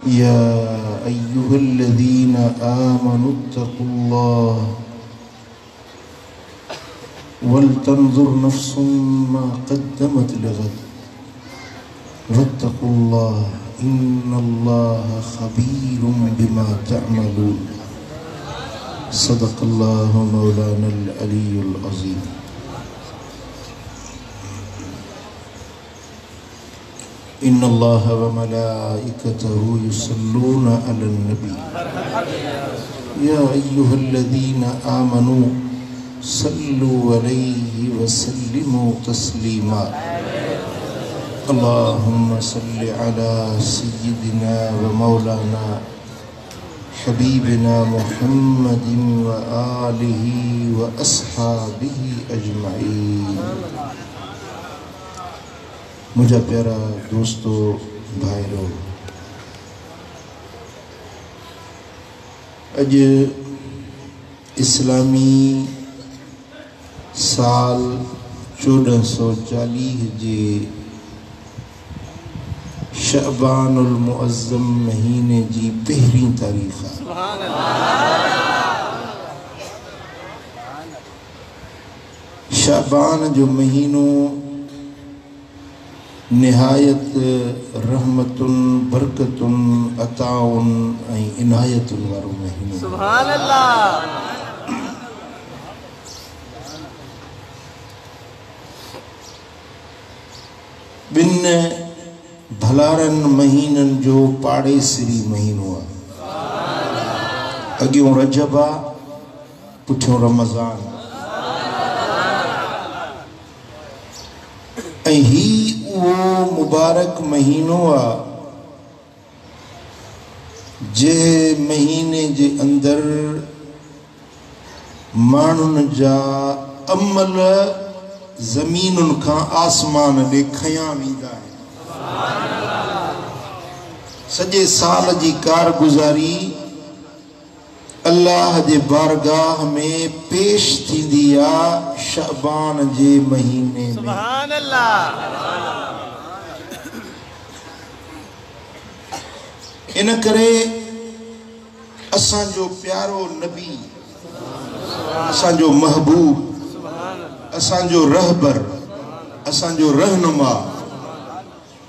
या अय्युहल्लज़ीना आमनु तक़ुल्लाह वलतंजुर नफ्सुम मा क़द्दमत लिग़द वत्तक़ुल्लाह इन्नल्लाहा ख़बीरुम बिमा तअमलून। सदक़ल्लाहु मौलानल अलीयुल अज़ीम। इन्नल्लाह व मलाइकतहु युसल्लूना अलन नबी या अय्युहल्लज़ीना आमनू सल्लु अलैहि व सल्लिमू तस्लीमा। अल्लाहुम्मा सल्लि अला सय्यिदिना व मौलाना हबीबिना मुहम्मदिन व आलिहि व अस्हाबिहि अजमईन। मुझे प्यारा दोस्तों भाइयों, अज इस्लामी साल 1440 जे शअबानुल मुअज़्ज़म महीने जी पहिरीं तारीख़ आहे। शअबान जो महीनो निहायत रहमतुन बरकतुन अताउन ऐं इनायतुन वारो महीनो। सुभान अल्लाह। बिन भलारन महीनन जो पाड़ेसरी महीनो आहे। अॻियों रजब आहे, पुठियों रमज़ान ऐं ही वो मुबारक महीनो आ जे महीने जे अंदर मानुन जा अमल ज़मीनुन खां आसमान ॾे खया वेंदा आहिनि। सॼे साल जी कारगुज़ारी अल्लाह जे बारगाह में पेश थींदी आ शअबान जे महीने में। सुभान अल्लाह। इन करे असांजो प्यारो नबी, असांजो महबूब, असांजो रहबर, असांजो रहनुमा,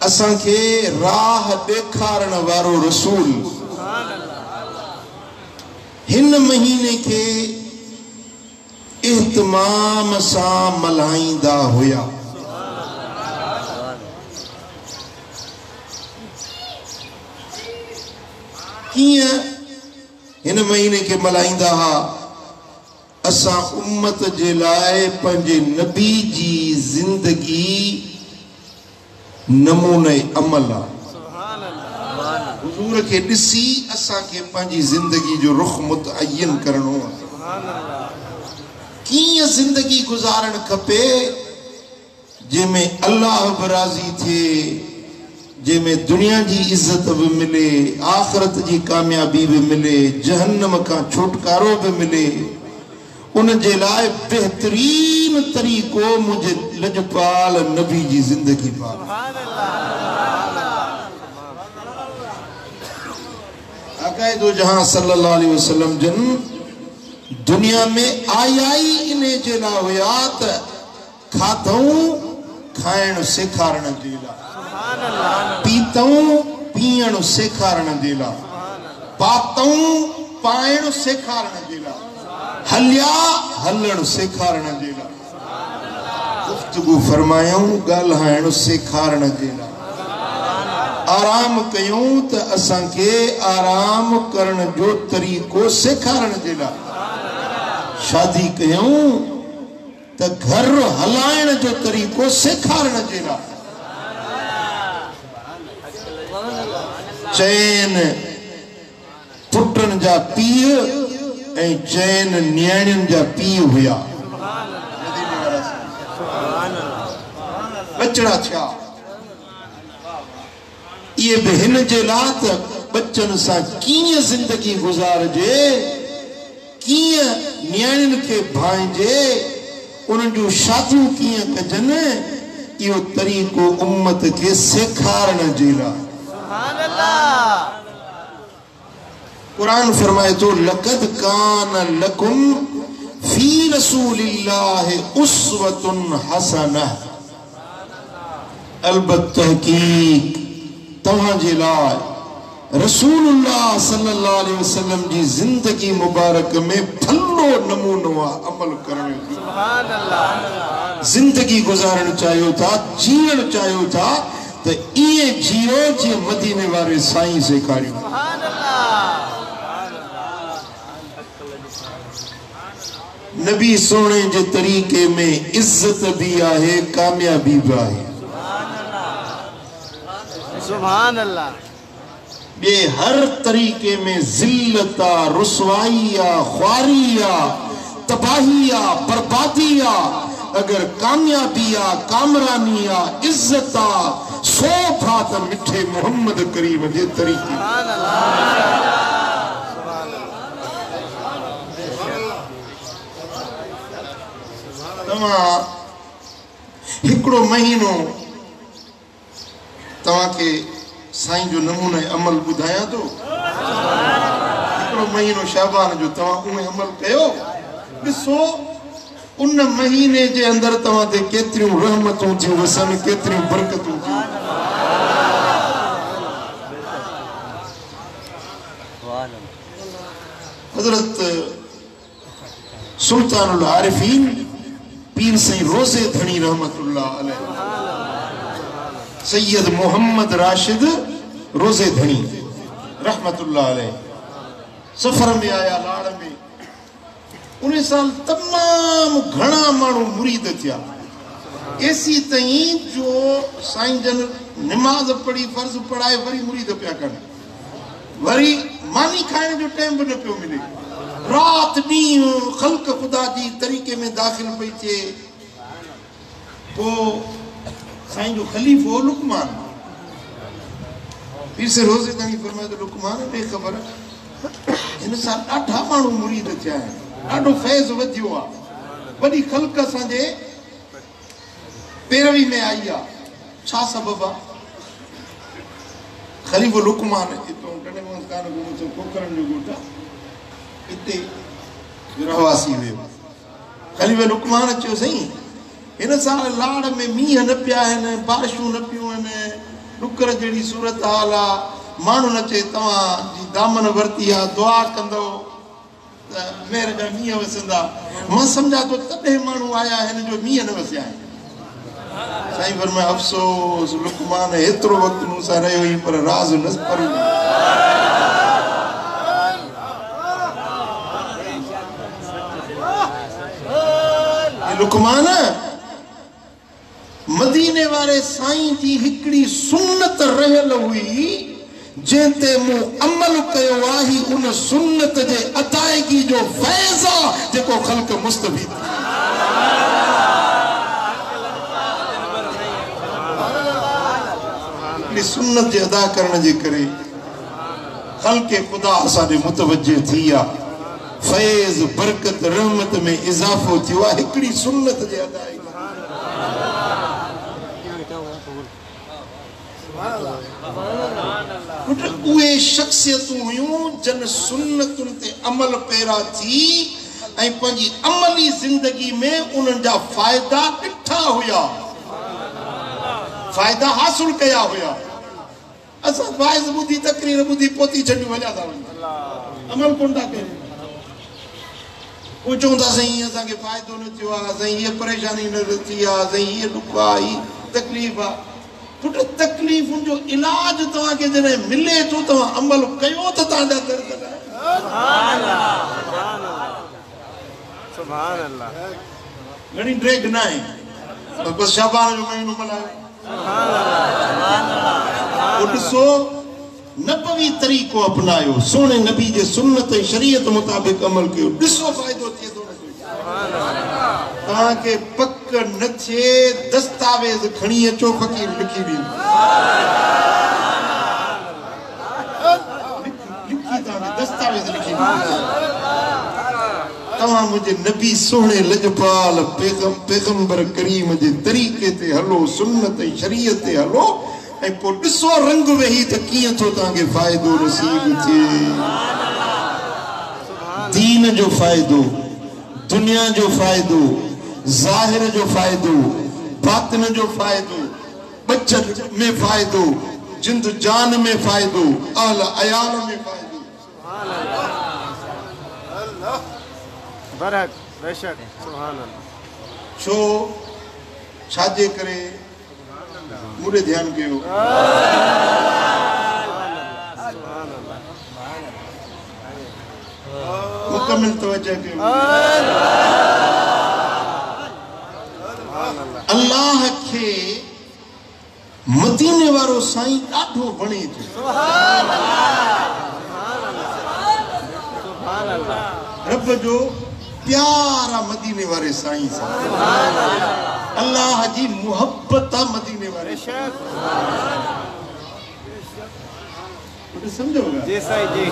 असांखे राह ॾेखारण वारो रसूल हिन महीने के इहतमाम सां मल्हाईंदा हुया। कीअं हिन महीने के मल्हाईंदा हा? असां उम्मत जे लाइ पंहिंजे नबी जी जिंदगी नमूने अमल आहे। हुजूर के ॾिसी असांखे पंहिंजी ज़िंदगी जो रुख मुतअय्यन करणो आहे। कीअं ज़िंदगी गुज़ारण खपे जंहिंमें अल्लाह बि राज़ी थिए, जंहिंमें दुनिया जी इज़त भी मिले, आख़िरत जी कामयाबी भी मिले, जहन्नम खां छुटकारो भी मिले। उन जे लाइ बेहतरीन तरीक़ो मुझे लजपाल नबी जी ज़िंदगी अक़ाइदो जहां सल्लल्लाहु अलैहि वसल्लम जन दुनिया में आई इने जे लाइ हुया त खाधऊं खाइण सेखारण जे लाइ, पीतऊं पीअण सेखारण जे लाइ, पातऊं पाइण सेखारण जे लाइ, हलिया हलण सेखारण जे लाइ, गुफ्तगू फरमायूं ॻाल्हाइण सेखारण जे लाइ, आराम कयूं त असांखे आराम करण जो तरीक़ो सेखारण जे लाइ, शादी कयूं त घर हलाइण जो तरीक़ो सेखारण जे लाइ, चैन पुटन जा पीउ ऐं चैन न्याणियुनि जा पीउ हुया। बचड़ा थिया ये भी हिन जे लाइ त बच्चन सां कीअं ज़िंदगी गुज़ारजे, कीअं न्याणियुनि खे भांइजे, उन्हनि जूं शादियूं कीअं कजनि, इहो तरीक़ो उम्मत के सेखारण जे लाइ। सुभान अल्लाह। कुरान फरमाए तो लक़द कान लकुम फी रसूलिल्लाहि उस्वतुन हसनह, अलबत्त तहकीक तव्हां जे लाइ रसूलुल्लाह सल्लल्लाहु अलैहि वसल्लम जी जिंदगी मुबारक में भलो नमूनो अमल करण जो। सुभान अल्लाह। जिंदगी गुजारण चाहियो था, जीण चाहियो था तो ये जियो जे मदीने वाले साईं सेखारियो। सुभान अल्लाह। नबी सोने जे तरीके में इज्जत भी आहे, कामयाबी भी आहे। सुभान अल्लाह। ये हर तरीके में जिल्लता, रुसवाइया, ख्वारिया, तबाहिया, बर्बादिया, अगर कामयाबिया, कामरानिया, इज्जता, शोभा तो मिठे मोहम्मद करीम जे तरीके। तवा हिकड़ो महीनो तवा के साईं जो नमूना अमल बुधाया तो हिकड़ो महीनो शाबान जो तवा उहे अमल कयो, दिसो उन महीने जे अंदर तवा ते केतिरियूं रहमतूं थियूं वसन, केतिरियूं बरकतूं थियूं। हजरत सुल्तानुल आरिफीन पीर साईं रोज़े धनी रहमतुल्लाह अलैह, सैयद मोहम्मद राशिद रोज़े धनी रहमतुल्लाह अलैह सफर में आया लाड़ में। उन साल तमाम घना मानू मुरीद थिया, ऐसी तई जो साईं जन नमाज पढ़ी, फर्ज पढ़ाए, वरी मुरीद पिया कन, वरी मानी खाने जो टाइम भी न पियो मिले, रात ॾींहुं ख़ल्क़ खुदा जी तरीके में दाखिल पई थिए। पोइ साईं जो खलीफ़ो लुकमान, पीर से रोज़े धनी फरमाए तो लुकमान बेख़बर हिन सां ॾाढा माण्हू मुरीद थिया आहिनि, ॾाढो फैज़ वधियो आहे, वॾी ख़ल्क़ असांजे पैरवी में आई आहे, छा सबबु आहे? खलीफ़ो लुकमान हितां कोकरनि जो ॻोठ आहे, इते रहवासी हुयो। खलीफ़ो लुकमान चयो साईं हिन साल लाड़ में मींहं न पिया आहिनि, बारिशूं न पियूं आहिनि, ॾुकर जहिड़ी सूरत हाल आहे, माण्हू न चए तव्हांजी दामन वरिती आहे, दुआ कंदो त मेर जा मींहं वसंदा। मां सम्झां थो तॾहिं माण्हू आया आहिनि जो मींहं न वसिया आहिनि। साईं फरमाए अफ़सोस लुकमान एतिरो वक़्तु मूं सां रहियो हुई पर राज़ न पढ़ी। लुकमान मदीने वाले साईं जी हिकड़ी सुन्नत रहल हुई, जंहिंते मूं अमल कयो आहे, उन सुन्नत जे अदायगी जो फैज़ आहे जेको ख़ल्क़ मुस्तफ़ी थी। हिकड़ी सुन्नत जे अदा करण जे करे ख़ल्क़ खुदा असांजे मुतवज्जे थी आहे, फैज़ बरकत रहमत में इज़ाफ़ो थियो आहे हिकड़ी सुन्नत जे अदायगी। उहे शख्सियतूं हुयूं जन सुन्नतुनि ते अमल पैरा थी ऐं पंहिंजी अमली ज़िंदगी में उन्हनि जा फ़ाइदा ॾिठा हुया, फ़ाइदा हासिल कया हुया। असां वाइज़ ॿुधी तकरीर ॿुधी पोती छॾी वञा था वञूं, अमल कोन था कयूं। पोइ चऊं था साईं असांखे फ़ाइदो न थियो आहे, साईं हीअ परेशानी न थी आहे, साईं हीअ ॾुख आहे, हीअ तकलीफ़ आहे। पुट तकलीफ़ुनि जो इलाज तव्हांखे जॾहिं मिले थो, तव्हां अमल कयो त तव्हांजा दर्द घणी ड्रेग न आहे, बसि शाबान जो महीनो मल्हायो। ॾिसो नबवी तरीक़ो अपनायो, सोने नबी जे सुन्नत ऐं शरीयत मुताबिक़ अमल कयो, ॾिसो फ़ाइदो थिए थो। तव्हांखे पक न थिए दस्तावेज़ खणी अचो, फ़कीर लिखी ॾींदो, दस्तावेज़ लिखी ॾींदो। तव्हां मुंहिंजे नबी सोने लजपाल पैगंबर करीम जे तरीक़े ते हलो, सुन्नत ऐं शरीयत ते हलो, ऐं पोइ ॾिसो रंग वेही त कीअं थो तव्हांखे फ़ाइदो नसीब थिए। दीन जो फ़ायदो, दुनिया जो फ़ायदो, ज़ाहिर जो फ़ायदो, बातिन जो फ़ायदो, बचत में फ़ायदो, जिंद जान में फ़ायदो, अहल अयाल में फ़ायदो। बरकत बेशक सुभान अल्लाह। छो छाजे करे मुझे ध्यान कयो मुकम्मल तवज्जो कयो। अल्लाह के मदीने वारो साईं ॾाढो वणे थो। रब जो प्यारा मदीने वारे साईं सां, अल्लाह जी मुहब्बत मदीने वारे समझोगा जी साईं जी।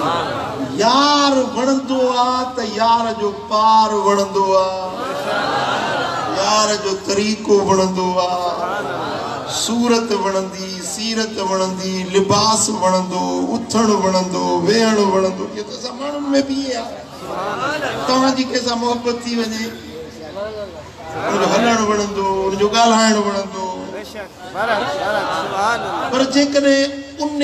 यार वणंदो आ त यार जो पार वणंदो आ, यार जो तरीक़ो वणंदो आ, सूरत वणंदी, सीरत वणंदी, लिबास वणंदो, उथण वणंदो, वेहण वणंदो। ये तो असां माण्हुनि में बि आहे। तव्हांजी कंहिंसां मोहबत थी वञे, उनजो हलण वणंदो, उनजो ॻाल्हाइण वणंदो, पर जेकॾहिं उन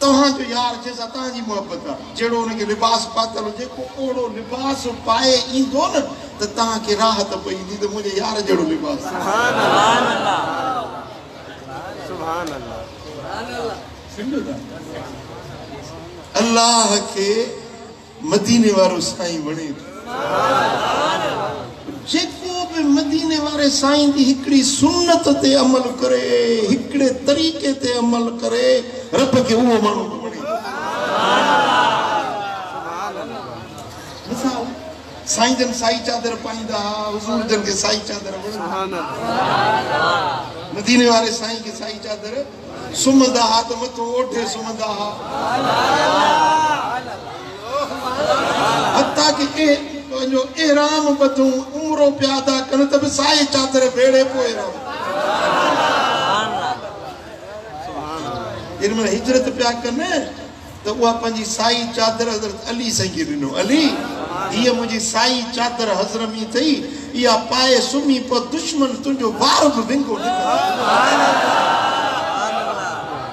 तव्हांजो यार जंहिंसां तव्हांजी मोहबत आहे, जहिड़ो उनखे लिबास पातल हुजे, ओड़ो लिबास पाए ईंदो न त तव्हांखे राहत पईंदी त मुंहिंजे यार जहिड़ो लिबास। अल्लाह के मदीने वारो साईं वणे थो। जेको बि मदीने वारे साईं जी हिकिड़ी सुन्नत ते अमल करे, हिकिड़े तरीक़े ते अमल करे, रब खे उहो माण्हू वणे। मिसाल साईं जन साई चादर पाईंदा हुआ, हुज़ूर जन खे साई चादर वणंदी। मदीने वारे साईं खे साई चादर सुम्हंदा हुआ त मथो ओठे सुम्हंदा हुआ। हत्ता कि पंहिंजो एहराम ॿधूं, उमरो पिया अदा कनि त बि साई चादर भेड़े पोइ एहराम। जेॾी महिल हिजरत पिया कनि त उहा पंहिंजी साई चादर हज़रत अली साईं खे ॾिनो। अली, हीअ मुंहिंजी साई चादर हज़रमी अथई, इहा पाए सुम्ही पोइ दुश्मन तुंहिंजो वार बि विंगो निकिरे।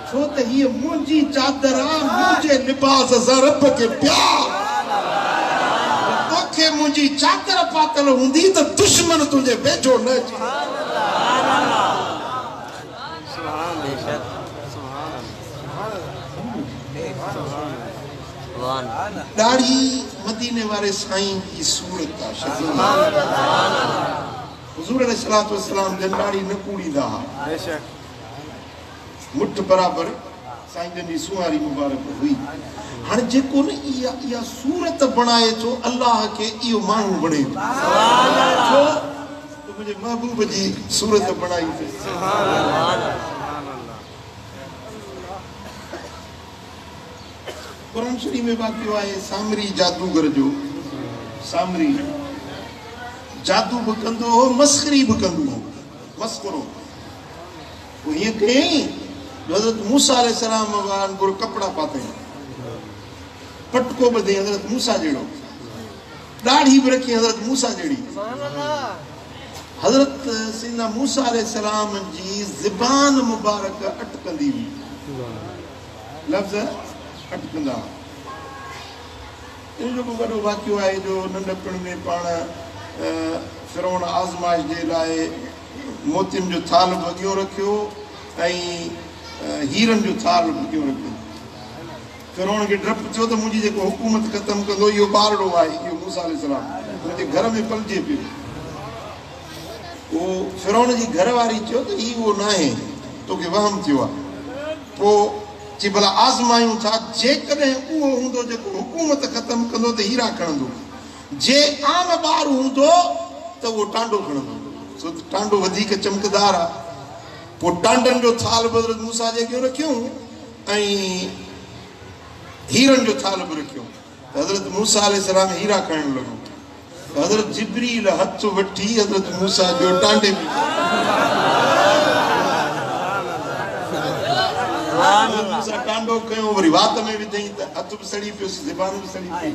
छो त हीअ मुंहिंजी चादर आहे, मुंहिंजे लिबास सां रब खे प्यार। तोखे मुंहिंजी चादर पातल हूंदी त दुश्मन तुंहिंजे वेझो न अचे। ॾाढी मदीने वारे साईं जी सूरत आहे। हुज़ूर अलैहिस्सलातु वस्सलाम जन ॾाढी न कूड़ींदा हुआ, मुठ बराबर साईं जन जी सुवारी मुबारक हुई। हाणे जेको न इहा सूरत बणाए थो, अल्लाह खे इहो माण्हू वणे थो। छो त मुंहिंजे महबूब जी सूरत बणाई अथई। कुरान शरीफ में वाक़ियो आहे सामरी जादूगर जो। सामरी जादू बि कंदो हो, मस्खरी बि कंदो हो। मस्करो वो हीअं कयईं जो हज़रत मूसा अलैहिस्सलाम वारनि गुर कपिड़ा पातई, पटको ॿधई हज़रत मूसा जहिड़ो, ॾाढ़ी बि रखी हज़रत मूसा जहिड़ी। हज़रत सैयदना मूसा अलैहिस्सलाम जी ज़बान मुबारक अटकंदी हुई, लफ़्ज़ अटकंदा। इन जो बि वॾो वाक़ियो आहे जो नंढपण में पाण फ़िरौन आज़माइश जे लाइ मोतियुनि जो थाल भॻियो रखियो ऐं हीरनि जो थाल भॻियो रखियो। फ़िरौन खे डपु थियो त मुंहिंजी जेको हुकूमत ख़तमु कंदो इहो ॿारड़ो आहे, इहो मूसा अलैहिस्सलाम मुंहिंजे घर में पलिजे पियो। उहो फ़िरौन जी घरवारी चयो त ही उहो न आहे, तोखे वहम थियो आहे। पोइ चई भला आज़मायूं था, जेकॾहिं उहो हूंदो जेको हुकूमत ख़तमु कंदो त हीरा खणंदो, जे आम ॿार हूंदो त उहो टांडो खणंदो, छो त टांडो वधीक चमकदार आहे। पोइ टांडनि जो थाल बि हज़रत मूसा जे अॻियां रखियूं ऐं हीरनि जो थाल बि रखियो। हज़रत मूसा अलैहिस्सलाम हीरा खणण लॻो, हज़रत जिब्रील हथ वठी हज़रत मूसा जो टांडे में टांडो कयो, वरी वात में विधई त हथ बि सड़ी पियो, ज़बान बि सड़ी पई।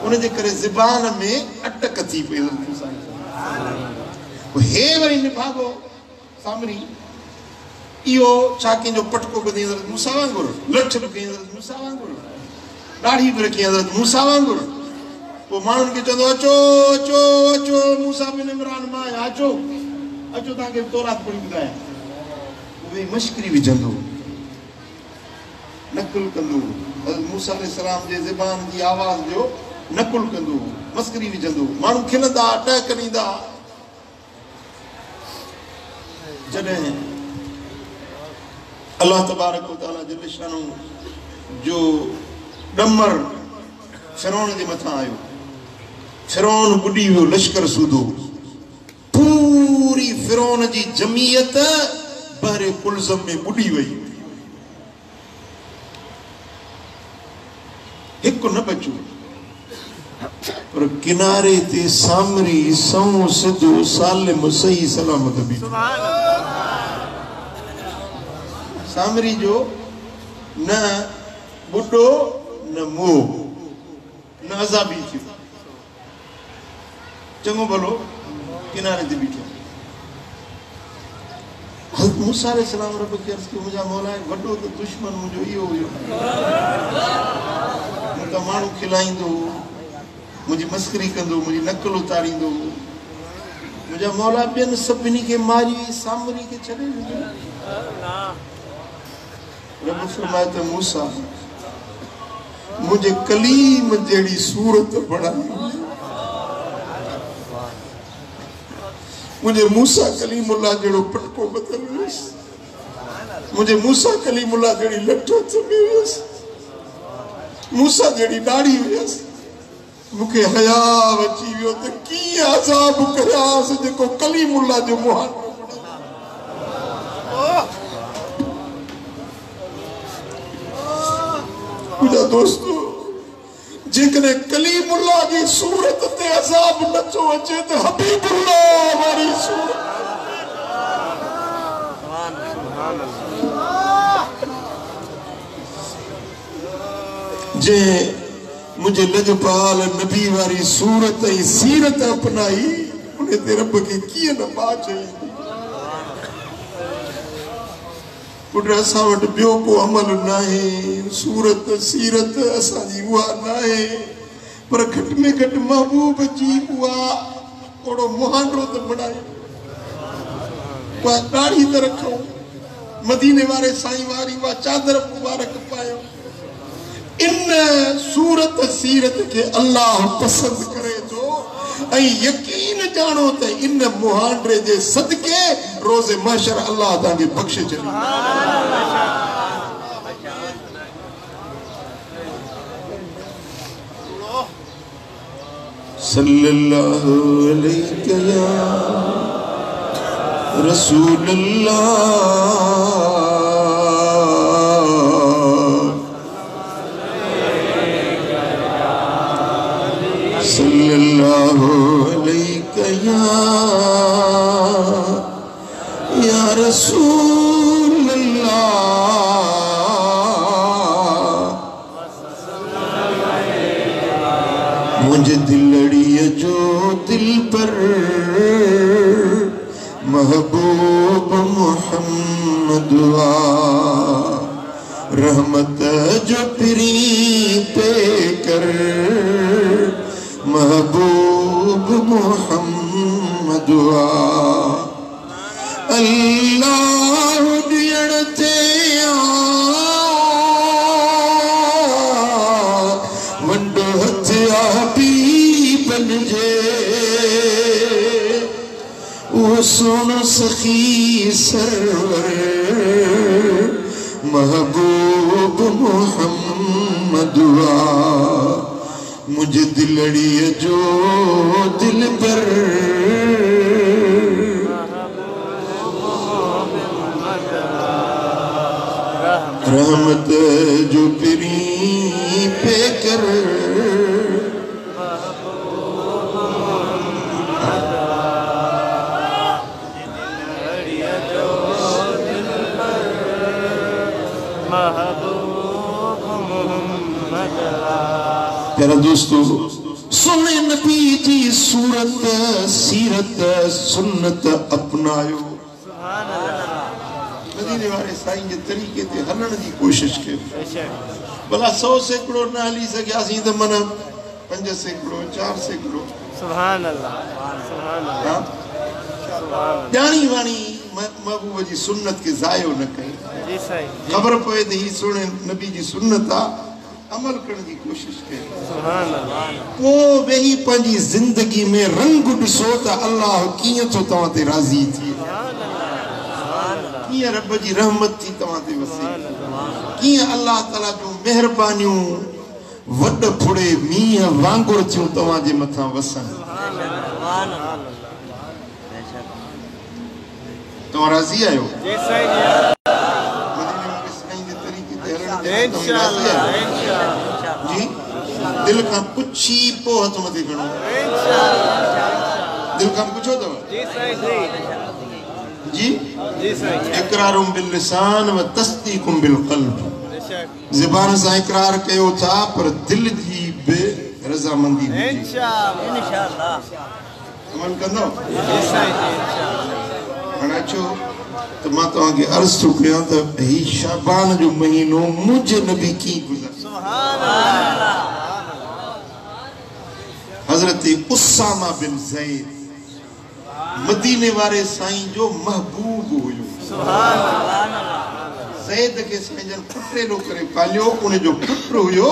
उनजे करे ज़बान में अटक थी पे हे वरी निभागो सामरी इहो छा कंहिंजो पटको ॿधी हज़रत मूसा वांगुर लठ बि कई हज़रत मूसा वांगुर दाढ़ी बि रखी हज़रत मूसा वांगुर पोइ माण्हुनि खे चवंदो अचो अचो अचो मूसा बिन इमरान मां आहियां अचो अचो तव्हांखे तौरात पढ़ी ॿुधायां उहे मश्करी विझंदो नकुल कंदो हज़रत मूसा अलैहिस्सलाम जे ज़बान जी आवाज़ जो नकुल कंदो मस्करी विझंदो माण्हू खिलंदा टहक ॾींदा जॾहिं अल्लाह तबारक व तआला जल शानो जो डमर फिरौन जे मथां आयो फिरौन बुॾी वियो लश्कर सूदो पूरी फिरौन जी जमीयत बहरे कुलज़म में बुॾी वई हिकु न बचो पर किनारे ते सामरी सौ सिधो सालिम सही सलामत बि सामरी जो न बुढ़ो न मोह न अज़ाबी थियो चङो भलो किनारे ते बीठो हज़रत मूसा अलैहिस्सलाम रब खे अर्ज़ कयो मुंहिंजा मौला वॾो त दुश्मन मुंहिंजो इहो हुयो त माण्हू खिलाईंदो मुझे मस्करी कंदो मुझे नकल उतारींदो मुझा मौला ॿियनि सभिनी खे मारी सामरी खे छॾे ॾिनो रब फरमाए त मूसा मुझे कलीम जहिड़ी सूरत बणाई मुझे मूसा कलीमुल्लाह जहिड़ो पटको बदल हुयुसि मुझे मूसा कलीमुल्लाह जहिड़ी लठ चमी हुयसि मूसा जहिड़ी दाढ़ी हुयसि मुखे हया अची वियो त कीअं अज़ाब कयासि जेको कलीमुल्लाह जो मुहानो मुंहिंजा दोस्तो जेकॾहिं कलीमुल्लाह जी सूरत ते अज़ाब नथो अचे त हबीबुल्लाह वारी सूरत जे मुझे लजपाल नबी वारी सूरत ऐं सीरत अपनाई उन ते रब खे कीअं न बाच ईंदी पुट असां वटि ॿियो को अमल नाहे सूरत सीरत असांजी उहा नाहे पर घटि में घटि महबूब जी उहा ओड़ो मुहांडो त बणायो उहा दाढ़ी त रखूं मदीने वारे साईं वारी उहा चादर मुबारक पायो इन सूरत सीरत के अल्लाह पसंद करे तो ऐं यकीन जानो त इन मुहांडे जे सदके रोज़े महशर अल्लाह तव्हांखे बख़्शे छॾींदो सल्लल्लाहु अलैहि या रसूल अल्लाह सल्लल्लाहु अलैहि या रसूल अल्लाह मुझे दिलड़िया जो दिल पर महबूब मोहम्मद रहमत जो फिरी पे कर महबूब मोहम्मद अल्लाह दियणते वंडो हथिया भी बन जे वो सुन सखी सरवर महबूब मोहम्मद मुझे दिलड़िया जो दिल पर रहमत जो फिरी पे कर प्यारा दोस्तों नबी जी सूरत सीरत सुन्नत अपनायो मदीने वाले साईं जे तरीके ते हलण जी कोशिश कयो भला 100 सैकड़ो न हली सघियासीं त मन 5 सैकड़ो 4 सैकड़ो सुभान अल्लाह सुभान अल्लाह जानी वाणी महबूब जी सुन्नत के जायो न कई जी साईं खबर पए त ही सुने नबी जी सुन्नत आ अमल करने की कोशिश कई सुभान अल्लाह वो वही पंजी जिंदगी में रंग ॾिसो त अल्लाह कीअं थो तव्हां ते राज़ी थी कीअं रब जी रहमत थी तव्हां ते वसे कीअं अल्लाह ताला जो मेहरबानियूं वड फुड़े मींहं वांगुर थियूं तव्हां जे मथां वसन तव्हां राज़ी आहियो जी साईं इंशाअल्लाह इंशाअल्लाह जी दिल का पुछी पो हथ मथे खणो इंशाअल्लाह दिल का पुछो तव जी साईं जी जी साईं इकरारुम बिल लिसान व तस्दीकुम बिल क़ल्ब बेशक ज़बान से इकरार कयो था पर दिल जी बे रज़ामंदी इंशाअल्लाह इंशाअल्लाह अमल कंदो जी साईं इंशाअल्लाह हाणे अचो तो मां तव्हांखे अर्ज़ थो कयां त ही शाबान जो महीनो मुंहिंजे नबी कीअं गुज़र सुभान अल्लाह हज़रत उसामा बिन ज़ैद मदीने वारे साईं जो महबूब हुयो सुभान अल्लाह ज़ैद के साईं जन पुटेलो करे पालियो उन जो पुत्र हुयो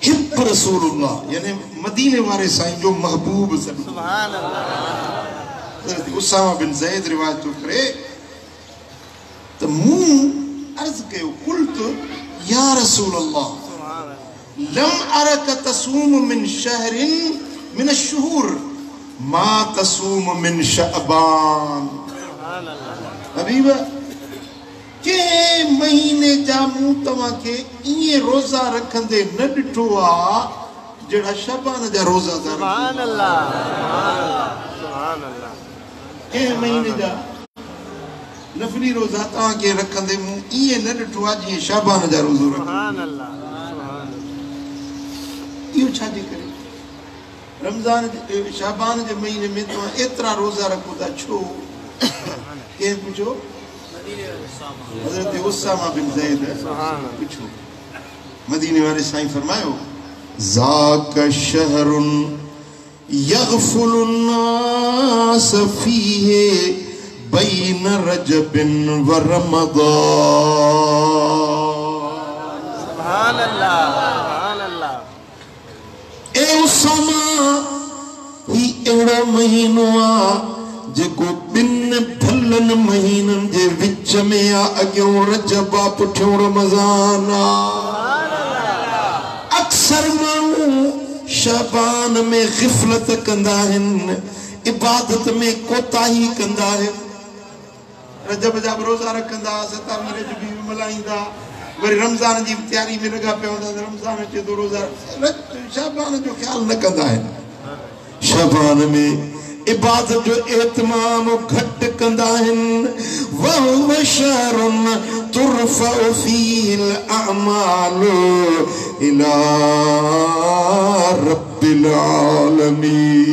हिब रसूलुल्लाह यानी मदीने वारे साईं जो महबूब सॾो सुभान अल्लाह हज़रत उसामा बिन ज़ैद रिवायत तो करे तो मूं अर्ज कयो कुल्त या रसूल अल्लाह लम अरक तसूम मिन शहरिन मिन अश्शुहूर मा तसूम मिन शअबान सुभान अल्लाह हबीब के महीने जा मूं तव्हांखे ईअं रोज़ा रखंदे न ॾिठो आ जहिड़ा शबान जा रोज़ा था सुभान अल्लाह सुभान अल्लाह के महीने जा नफली रोज़ा तव्हांखे रखंदे मूं ईअं न ॾिठो आहे जीअं शाबान जा रोज़ो रखो सुभान अल्लाह सुभान इहो छाजे करे रमज़ान शाबान जे महीने में तव्हां एतिरा रोज़ा रखो था छो कंहिं पुछो हज़रत उसामा बिन ज़ैद पुछो मदीने वारे साईं फरमायो ज़ाक शहरुन यग़फुलु अन्नास फ़ीहि बैन रजबिन व रमज़ान सुभान अल्लाह ए उसामा ही अहिड़ो महीनो आ जेको ॿिनि भलनि महीननि जे विच में आ अॻियों रजब आ पुठियों रमज़ान आ अक्सर माण्हू शाबान में ग़िफ़लत कंदा आहिनि इबादत में कोताही कंदा आहिनि रजब जा रोज़ा रखंदा 27 रजब भी मल्हाईंदा वरी रमज़ान जी तैयारी में लॻा पिया हूंदा रमज़ान अचे थो रोज़ा शाबान जो ख़्याल न कंदा आहिनि शाबान में इबादत जो एतमाम घट कंदा आहिनि वहुव शहरुन तुरफ़अ फ़ीहिल अअमालु इला रब्बिल आलमीन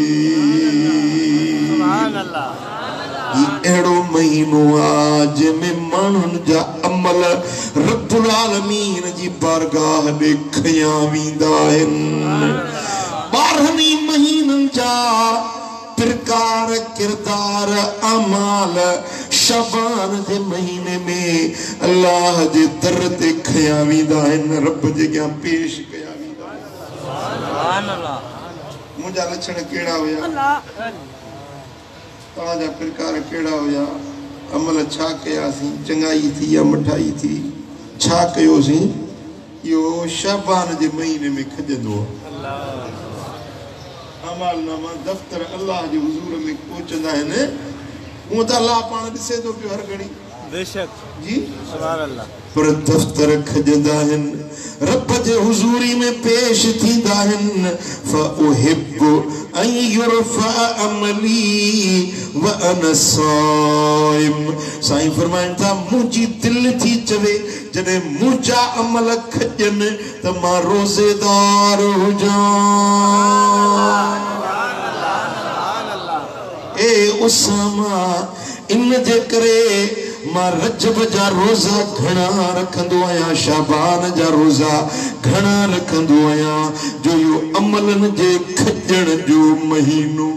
सुभान अल्लाह अहिड़ो महीनो आ जंहिंमें माण्हुनि जा अमल रब्बुल आलमीन जी बारगाह ॾे खयां वेंदा आहिनि 12 महीननि जा प्रकार किरदार अमाल शबान जे महीने में अल्लाह जे दर ते खयां वेंदा आहिनि रब जे अॻियां पेश कया वेंदा आहिनि सुभान अल्लाह मुंहिंजा लक्षण कहिड़ा हुया तव्हांजा प्रकार कहिड़ा हुया अमल छा कयासीं चङाई थी या मठाई थी छा कयोसीं इहो शाबान जे महीने में खजंदो आहे अमालनामा दफ़्तर अल्लाह जे हुज़ूर में पहुचंदा आहिनि हूअं त अल्लाह पाण ॾिसे थो पियो हर घड़ी बेशक जी सुभान अल्लाह पर दफ्तर खजंदा आहिनि रब जे हुज़ूरी में पेश थींदा आहिनि फ़उहिब्बु अन युरफ़ा अमली व अना साइम साईं फरमाइनि था मुंहिंजी दिलि थी चवे जॾहिं मुंहिंजा अमल खजनि त मां रोज़ेदार हुजां ए उसामा इन जे करे मां रजब जा रोज़ा घणा रखंदो आहियां शाबान जा रोज़ा घणा रखंदो आहियां जो यो अमलन जे खजण जो महीनो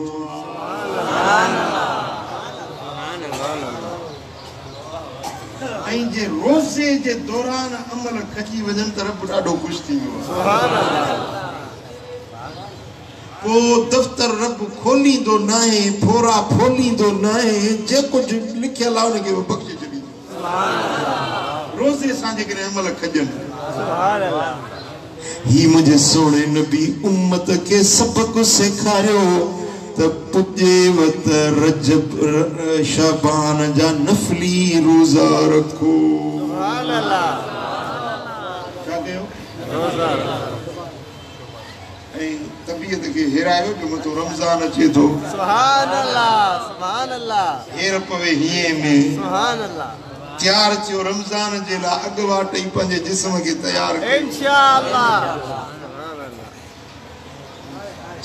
ऐं जे रोज़े जे दौरान अमल खजी वञनि त रब ॾाढो ख़ुशि थींदो को दफ्तर रब खोलींदो नाहे फोरा फोलींदो नाहे जे कुझु लिखियल आहे उनखे बख़्शे छॾींदो रोज़े असांजे करे अमल खजनि ही मुंहिंजे सोणे नबी उम्मत खे सबक सेखारियो त पुॼेव त रजब शाबान जा नफ़ली रोज़ा रखो छा कयो ऐं तबीयत खे हेरायो जो मथो रमज़ान अचे थो सुभान अल्लाह हेर पवे हीअं में सुभान अल्लाह तैयार थियो रमज़ान जे लाइ अॻुवाट ई पंहिंजे जिस्म खे तैयार कयो इंशाअल्लाह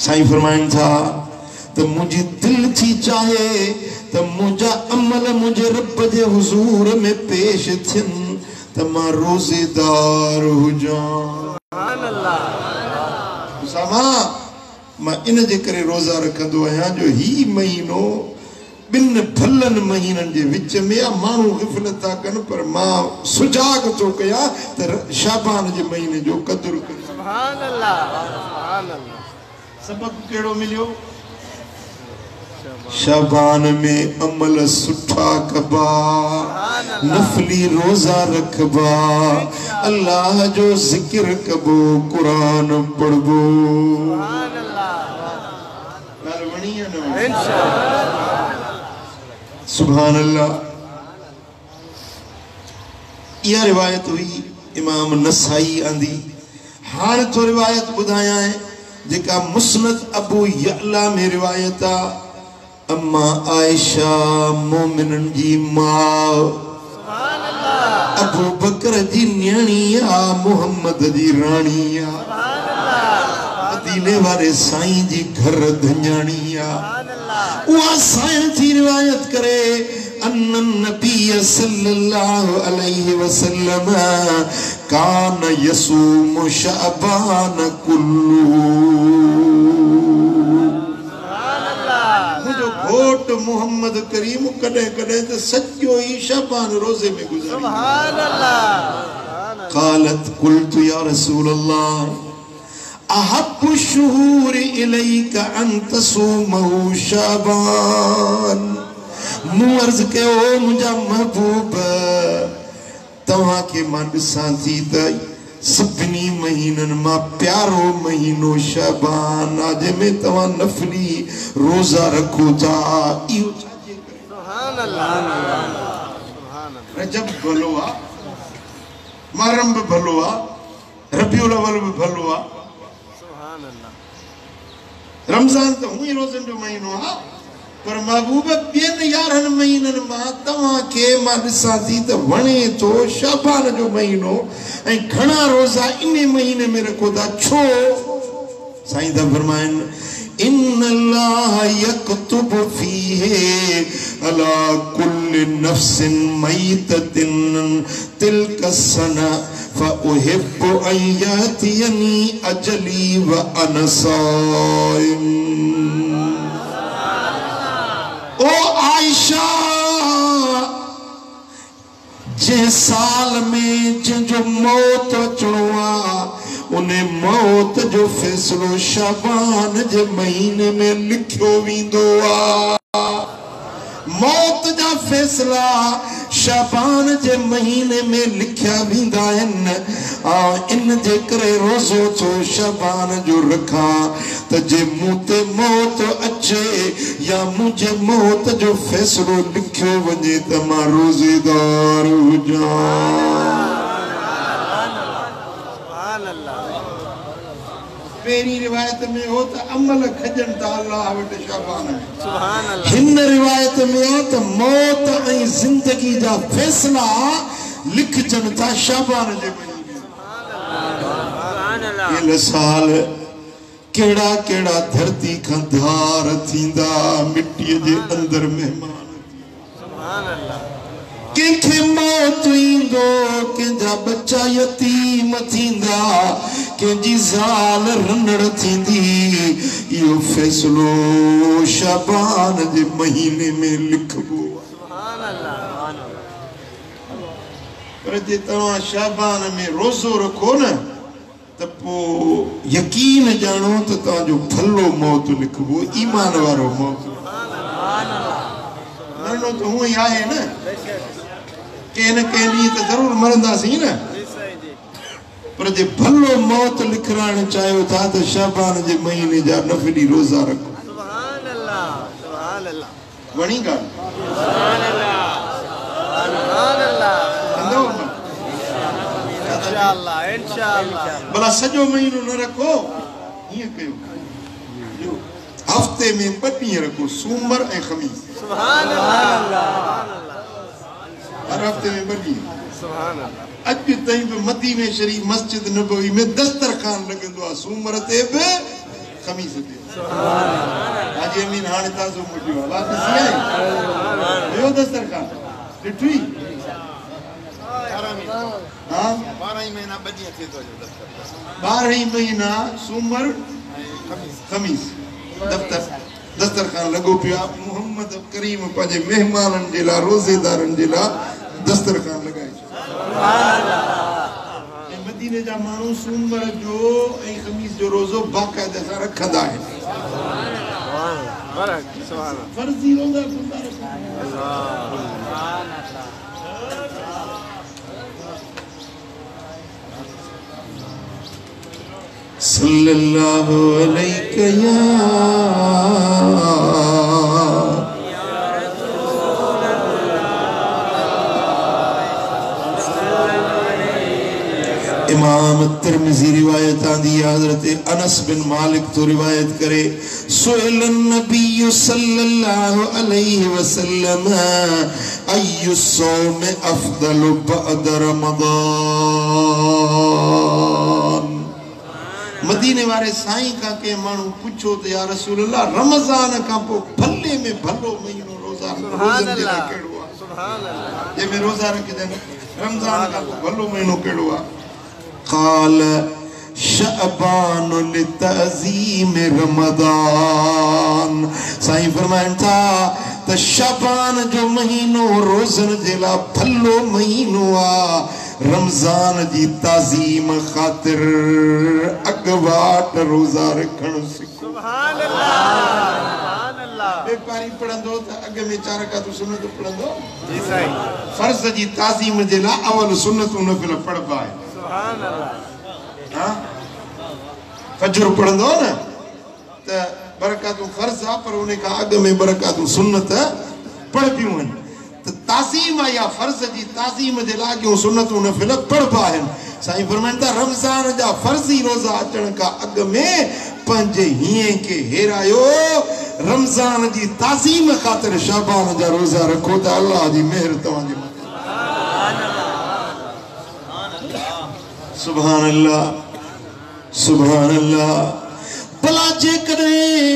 साईं फरमाइनि था त मुंहिंजी दिलि थी चाहे त मुंहिंजा अमल मुंहिंजे रब जे हुज़ूर में पेश थियनि त मां रोज़ेदार हुजां सुभान अल्लाह मां इन जे करे रोज़ा रखंदो आहियां जो ही महीनो ॿिनि भलनि महीननि जे विच में आहे माण्हू ग़िफ़लत था कनि पर मां सुजाग थो कयां त शाबान जे महीने जो क़दुरु कयो सुभान अल्लाह सुभान अल्लाह सबक कहिड़ो मिलियो शाबान में अमल सुठा कबा नफली रोज़ा रखबा अल्लाह जो ज़िक्र कबो कुरान पढ़बो सुभान अल्लाह ॻाल्हि वणी आहे न इंशाअल्लाह सुभान अल्लाह इहा रिवायत हुई इमाम नसाई आंदी हाणे तो रिवायत ॿुधायां जेका मुस्नद अबू यअला में रिवायत आहे अम्मा आयशा मोमिनन जी मां सुभान अल्लाह अबू बकर जी न्याणी आ मोहम्मद जी राणी आ सुभान अल्लाह मदीने वाले साईं जी घर धन्याणी आ सुभान अल्लाह उहा साईं जी रिवायत करे अन्न नबी सल्लल्लाहु अलैहि वसल्लम कान यसूम शअबान कुल्लू घोट मोहम्मद करीम कदे कदे तो सजो ही शाबान रोजे में गुजारी सुभान अल्लाह क़ालत कुल्तु या रसूल अल्लाह अहब्बु शुहूर इलैका अन तसूमहु शाबान मूं अर्ज़ कयो मुंहिंजा महबूब तव्हां खे मां ॾिसां थी त सभिनी महीननि मां प्यारो महीनो शाबान आहे जंहिंमें तव्हां नफ़ली रोज़ा रखो था इहो सुभान अल्लाह सुभान अल्लाह रजब भलो आहे मुहर्रम बि भलो आहे रबीउल अव्वल बि भलो आहे सुभान अल्लाह रमज़ान त हुई रोज़नि जो महीनो आहे पर महबूब ॿियनि 11 महीननि मां तव्हांखे मां ॾिसां थी त वणे थो शाबान जो महीनो ऐं घणा रोज़ा इन महीने में रखो था छो साईं था फरमाइनि इन अल्लाह यक्तुबु फीहे अला कुल्लि नफ्सिन मय्यतिन तिल्क सना फउहिब्बु अन यातियनी अजली व अना साइम ओ आयशा जे साल में जो मौत अचणो आहे उन मौत जो फैसलो शाबान जे महीने में लिखियो वेंदो आहे मौत जा फैसला शाबान जे महीने में लिखा वींदा इन जे करे रोज़ो तो शाबान जो रखा त जे मुँह ते मौत अचे या मुझे मौत जो फैसलो लिखियो वञे त मां रोज़ेदार हुजां। पेरी रिवायत में हो तो अमल खजन ता अल्लाह वटि शाबान में, सुभान अल्लाह। हिन रिवायत में हो तो मौत ऐं जिंदगी जा फैसला लिखजन था शाबान जे महीने। सुभान अल्लाह। ये साल केड़ा केड़ा धरती खां धार थींदा मिट्टी जे अंदर मेहमान। सुभान अल्लाह। कंहिंखे मौत ईंदो कंहिंजा बच्चा यतीम थींदा कंहिंजी ज़ाल रंडड़ थींदी इहो फैसलो शाबान जे महीने में लिखबो। सुभान अल्लाह। पर जे तव्हां शाबान में रोज़ो रखो न त पोइ यकीन ॼाणो त तव्हांजो भलो मौत लिखबो, ईमान वारो मौत। मरणो त हूअं ई आहे न, कंहिं न कंहिं ॾींहुं त ज़रूर मरंदासीं न, पर जे भलो मौत लिखराइण चाहियो था त शाबान जे महीने जा नफ़ली रोज़ा रखो। सुभान अल्लाह, सुभान अल्लाह। वणी ॻाल्हि? सुभान अल्लाह, सुभान अल्लाह। इंशाअल्लाह, इंशाअल्लाह। भला सॼो महीनो न रखो, हीअं कयो हफ़्ते में 2 ॾींहं रखो, सूमर ऐं ख़मीस। सुभान अल्लाह। हर हफ्ते में 2 ॾींहं। सुभान अल्लाह। अॼु ताईं भी मदीने शरीफ मस्जिद नबवी में दस्तरखान लगंदो आहे, सूमर ते भी ख़मीस ते। सुभान अल्लाह। हाजी अमीन हाणे ताज़ो मुटियो आहे, वापस आई यो दस्तरखान ॾिठी। हां 12 महीना 2 ॾींहं थी तो दस्तरखान, 12 महीना सूमर ख़मीस दस्तरखान लगो पियो आहे। मोहम्मद करीम पंहिंजे मेहमाननि जे लाइ रोज़ेदारनि जे लाइ दस्तरखान लगाए। मदीने जा माण्हू सूमर जो ऐं ख़मीस जो रोज़ो बाक़ायदा सां रखंदा आहिनि। फर्ज़ी रोज़ा सल्लल्लाहु अलैहि या इमाम तिरमिज़ी रिवायत आंदी हज़रत अनस बिन मालिक तो रिवायत करे सुअलन नबी सल्लल्लाहु अलैहि वसल्लम अय्यु सौम अफदल बअद रमज़ान। मदीने वाले साईं का के मानू पूछो तो या रसूल अल्लाह रमज़ान का पो भले में भलो महीनो रोज़ा रोज़न जे लाइ केड़ो आ? सुभान अल्लाह। जे में रोज़ा रखदे रमज़ान का पो भलो महीनो केड़ो आ? क़ाल शअबान लितअज़ीम रमज़ान। साईं फरमाइन था त शअबान जो महीनो रोज़न जे लाइ भलो महीनो आ, रमज़ान जी ताज़ीम ख़ातिर अगवाट रोज़ा रखण सिखो। सुभान अल्लाह, सुभान अल्लाह। बेपारी पढ़ंदो त अग में 4 रकात सुन्नत पढ़ंदो। जी साईं। फर्ज़ जी ताज़ीम जे लाइ अवल सुन्नतूं नफ़िल पढ़बा आहे। सुभान अल्लाह। हां फजर पढ़ंदो न त बरकातूं फर्ज़ आ, पर उन खां अग में बरकातूं सुन्नत पढ़बियूं आहिनि। ताज़ीम या फर्ज जी ताज़ीम जे लाइ क्यों सुन्नतूं नफ़िल पढ़बा आहिनि। साईं फरमाइनि था रमज़ान जा फर्ज़ी रोज़ा अचण खां अॻु में पंहिंजे हीअं के हेरायो, रमज़ान जी ताज़ीम ख़ातिर शाबान जा रोज़ा रखो त अल्लाह जी मेहर तव्हांजे मथे। सुभान अल्लाह, सुभान अल्लाह। भला जेकॾहिं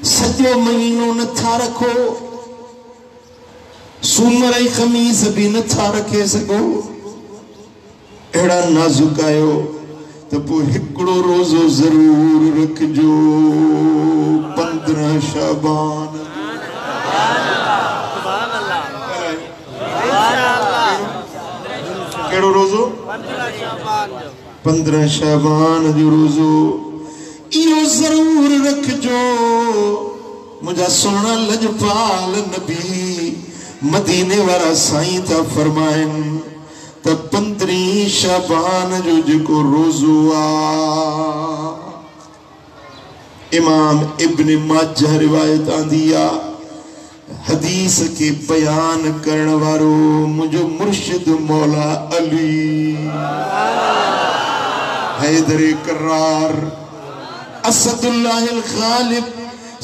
सॼो महीनो नथा रखो, सूमर ऐं ख़मीस भी नथा रखे सघो, अहिड़ा नाज़ुक आहियो त पोइ हिकिड़ो रोज़ो ज़रूर रखजो 15 शाबान। कहिड़ो रोज़ो? 15 शाबान जो रोज़ो इहो ज़रूर रखजो। मुंहिंजा सोना लजपाल नबी मदीने वारा साईं था फरमाइन त 15 शाबान जो जेको रोज़ो आ इमाम इब्न माजा रिवायत आंदी आ हदीस के बयान करण वारो मुझो मुर्शिद मौला अली हैदर करार असदुल्लाह गालिब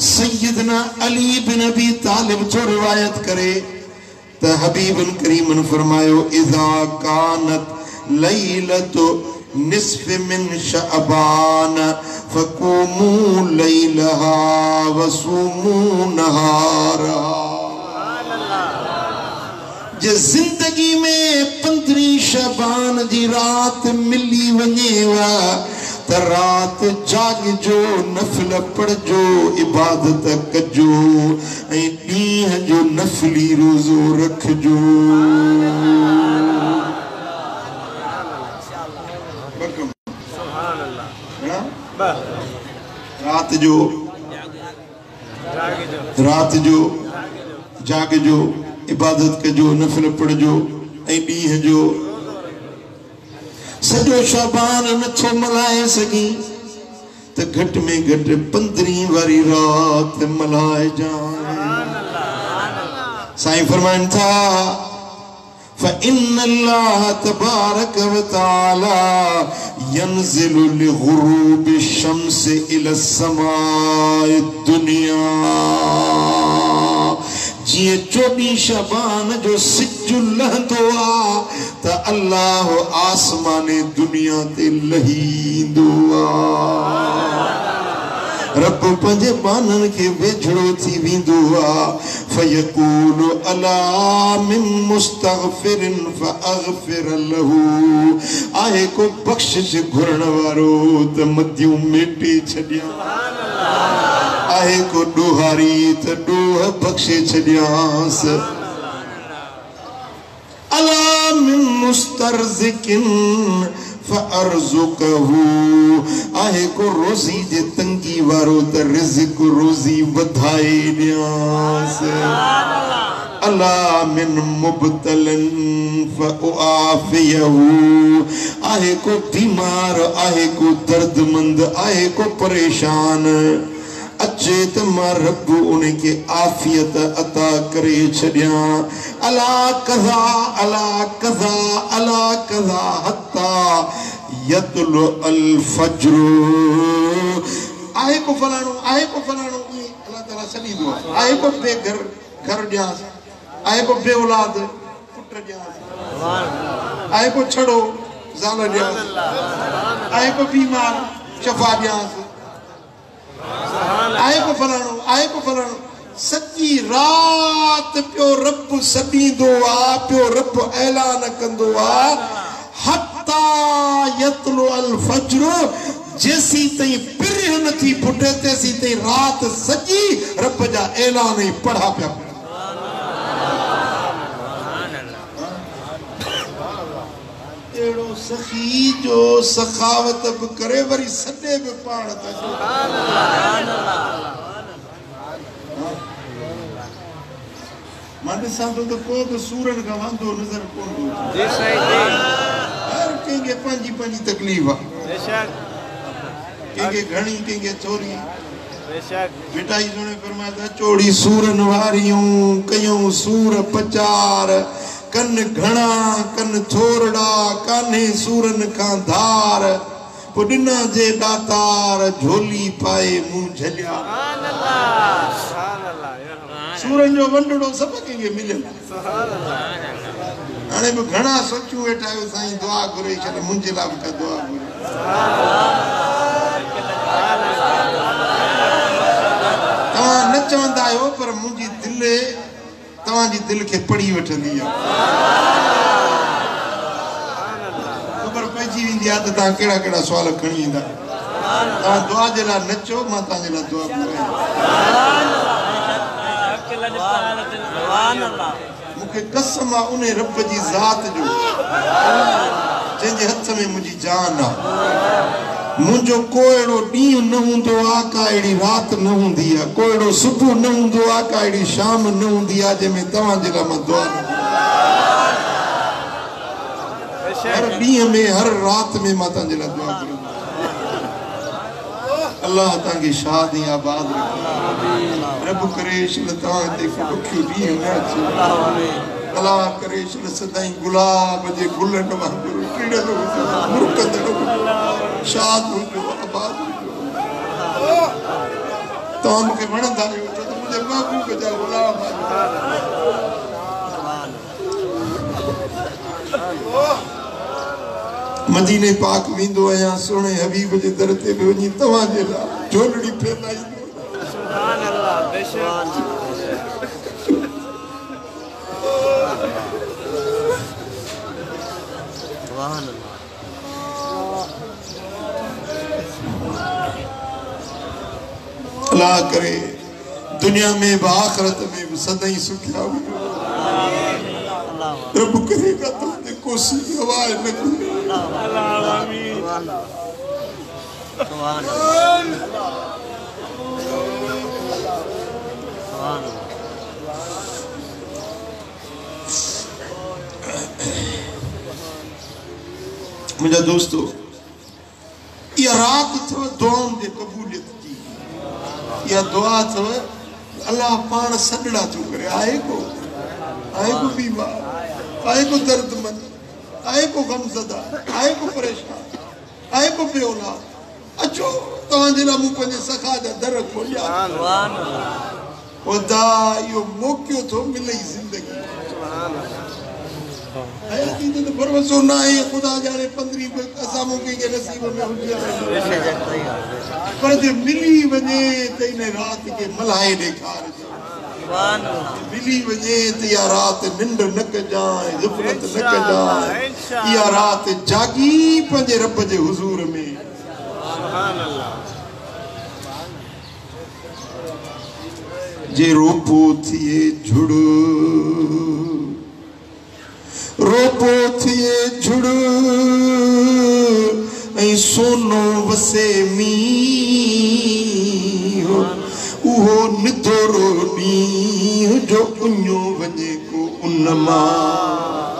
सैयदना अली बिन अबी तालिब जो रिवायत करे त हबीबन करीमन फरमायो इज़ा कानत लैलतु निस्फ मिन शअबान फकुमू लैलहा वसूमू नहारा। जे जिंदगी में 15 शबान जी रात मिली वनेवा त रात जागजो नफल पढ़जो इबादत कजो ऐं ॾींहं जो नफली रोज़ो रखजो। रात जो जागजो इबादत कजो नफल पढ़जो ऐं ॾींहं जो सजो शाबान नथो मल्हाए सघी त घट में घट 15 वारी रात मल्हाए जाए। साईं फरमाइन था فإن الله تبارك وتعالى ينزل لغروب الشمس إلى السماء الدنيا जी 14 शबान जो सिज लहंदो आ त अल्लाह आसमाने दुनिया ते लहींदो आ। रब पंजे बानन के वेझड़ो थी विंदो आ फयकूल अला मिन मुस्तगफिरिन फअगफिर लहू आहे को बख्शिश घुरण वारो त मदियूं मेटे छडिया आहे को डोहारी त डोह बख्शे छडियास अला मिन मुस्तरज़िकिन फअरज़ुकहू आहे को रोज़ी जे तंगी वारो त रिज़्क़ रोज़ी वधाए ॾियांस अला मिन मुब्तलन फउआफ़ियहू आहे को बीमार आहे को दर्दमंद आहे को परेशान अचे त मां रब उनके आफियत अता करे छडिया अला कज़ा अला कज़ा अला कज़ा हत्ता यतलु अल फज्र आहे को फलाणो अल्लाह ताला सलीदो आहे को बेघर घर ॾियांस आहे को बेऔलाद पुट ॾियांस आहे को छड़ो ज़ाल ॾियांस आहे को बीमार शफ़ा ॾियांस आहे को फलाणो सॼी रात पियो रब सॾींदो आ पियो रब ऐलान कंदो आ हत्ता यतलु अल फज्र जेसी ताईं पिरिय नथी फुटे तेसी ताईं रात सॼी रब जा ऐलान ई पढ़ा पिया एड़ो सखी जो सखावत भी करे वरी सॾे भी पाण था मां ॾिसां थो त को बि सूरन खां वांदो नज़र कोन थो हर कंहिंखे पंहिंजी तकलीफ़ आहे कंहिंखे घणी कंहिंखे थोरी मिठाई सुणे फरमाया चोड़ी सूरन वारियूं कयूं सूर पचार कन घणा कन थोरड़ा कान्हे सूरन खां धार पुडना जे दातार झोली पाए मुंह झलिया सूरन जो वंडड़ो सब कंहिंखे मिलियल हाणे बि घणा सोचूं वेठा आहियो साईं दुआ घुरे छॾ मुंहिंजे लाइ बि का दुआ घुरे तव्हां न चवंदा आहियो पर मुंहिंजी दिलि तव्हांजी दिलि खे पढ़ी वठंदी आहे ख़बर पइजी वेंदी आहे त तव्हां कहिड़ा कहिड़ा सुवाल खणी ईंदा तव्हां दुआ जे लाइ नचो मां तव्हांजे लाइ दुआ घुरायां मूंखे कसम आहे उन रब जी ज़ात जो जंहिंजे हथ में मुंहिंजी जान आहे मुझो कोयड़ो डी न हुंदो आका एड़ी रात न हुंदी आ कोयड़ो सुबह न हुंदो आका एड़ी शाम न हुंदी आ जे में तवा जे ला दुआ हर डी में हर रात में माता जे ला दुआ करूं अल्लाह तांगी शादी आबाद रखे रब करे शलता ते दुखी डी न अचे अल्लाह करे शल सदाई गुलाब जे गुल न वांगुरु कीड़े नो मुरकत नो शाद हो आबाद हो तो मुके वणंदा आयो तो मुझे महबूब जा गुलाम मदीने पाक विंदो आया सोने हबीब जे दर ते वनी तवा जे ला झोलड़ी फैलाई सुभान अल्लाह बेशक सुभान अल्लाह करे दुनिया में व आखिरत में सदाई सुखिया हो रब करेगा तुमने कोसी हवाए न खुले अल्लाह आमीन सुभान सुभान मुझे दोस्तों ये रात थो दुआओं दे कबूलियत की या दुआ थो अल्लाह पान सदड़ा तू करे आए को बीमार आए को दर्दमंद आए को गमज़दा आए को परेशान आए को बेऔलाद अचो तव्हांजे लाइ मूं पंहिंजे सखा जा दर खोलिया खुदा इहो मौक़ो थो मिले जिंदगी तो भरोसो ना है खुदा जाने 15 असा मुके के नसीब में हुजे पर जे मिली वने त इन रात के मल्हाए देखार सुभान अल्लाह मिली वने त या रात निंड न कजाए ग़फलत न कजाए या रात जागी पंजे रब जे हुजूर में सुभान अल्लाह जे रूपो थिए झुड़ रोपो थिए झुड़ ऐं सोनो वसे मी उहो निथोरो ॾींहुं जो उञो वञे को उन मां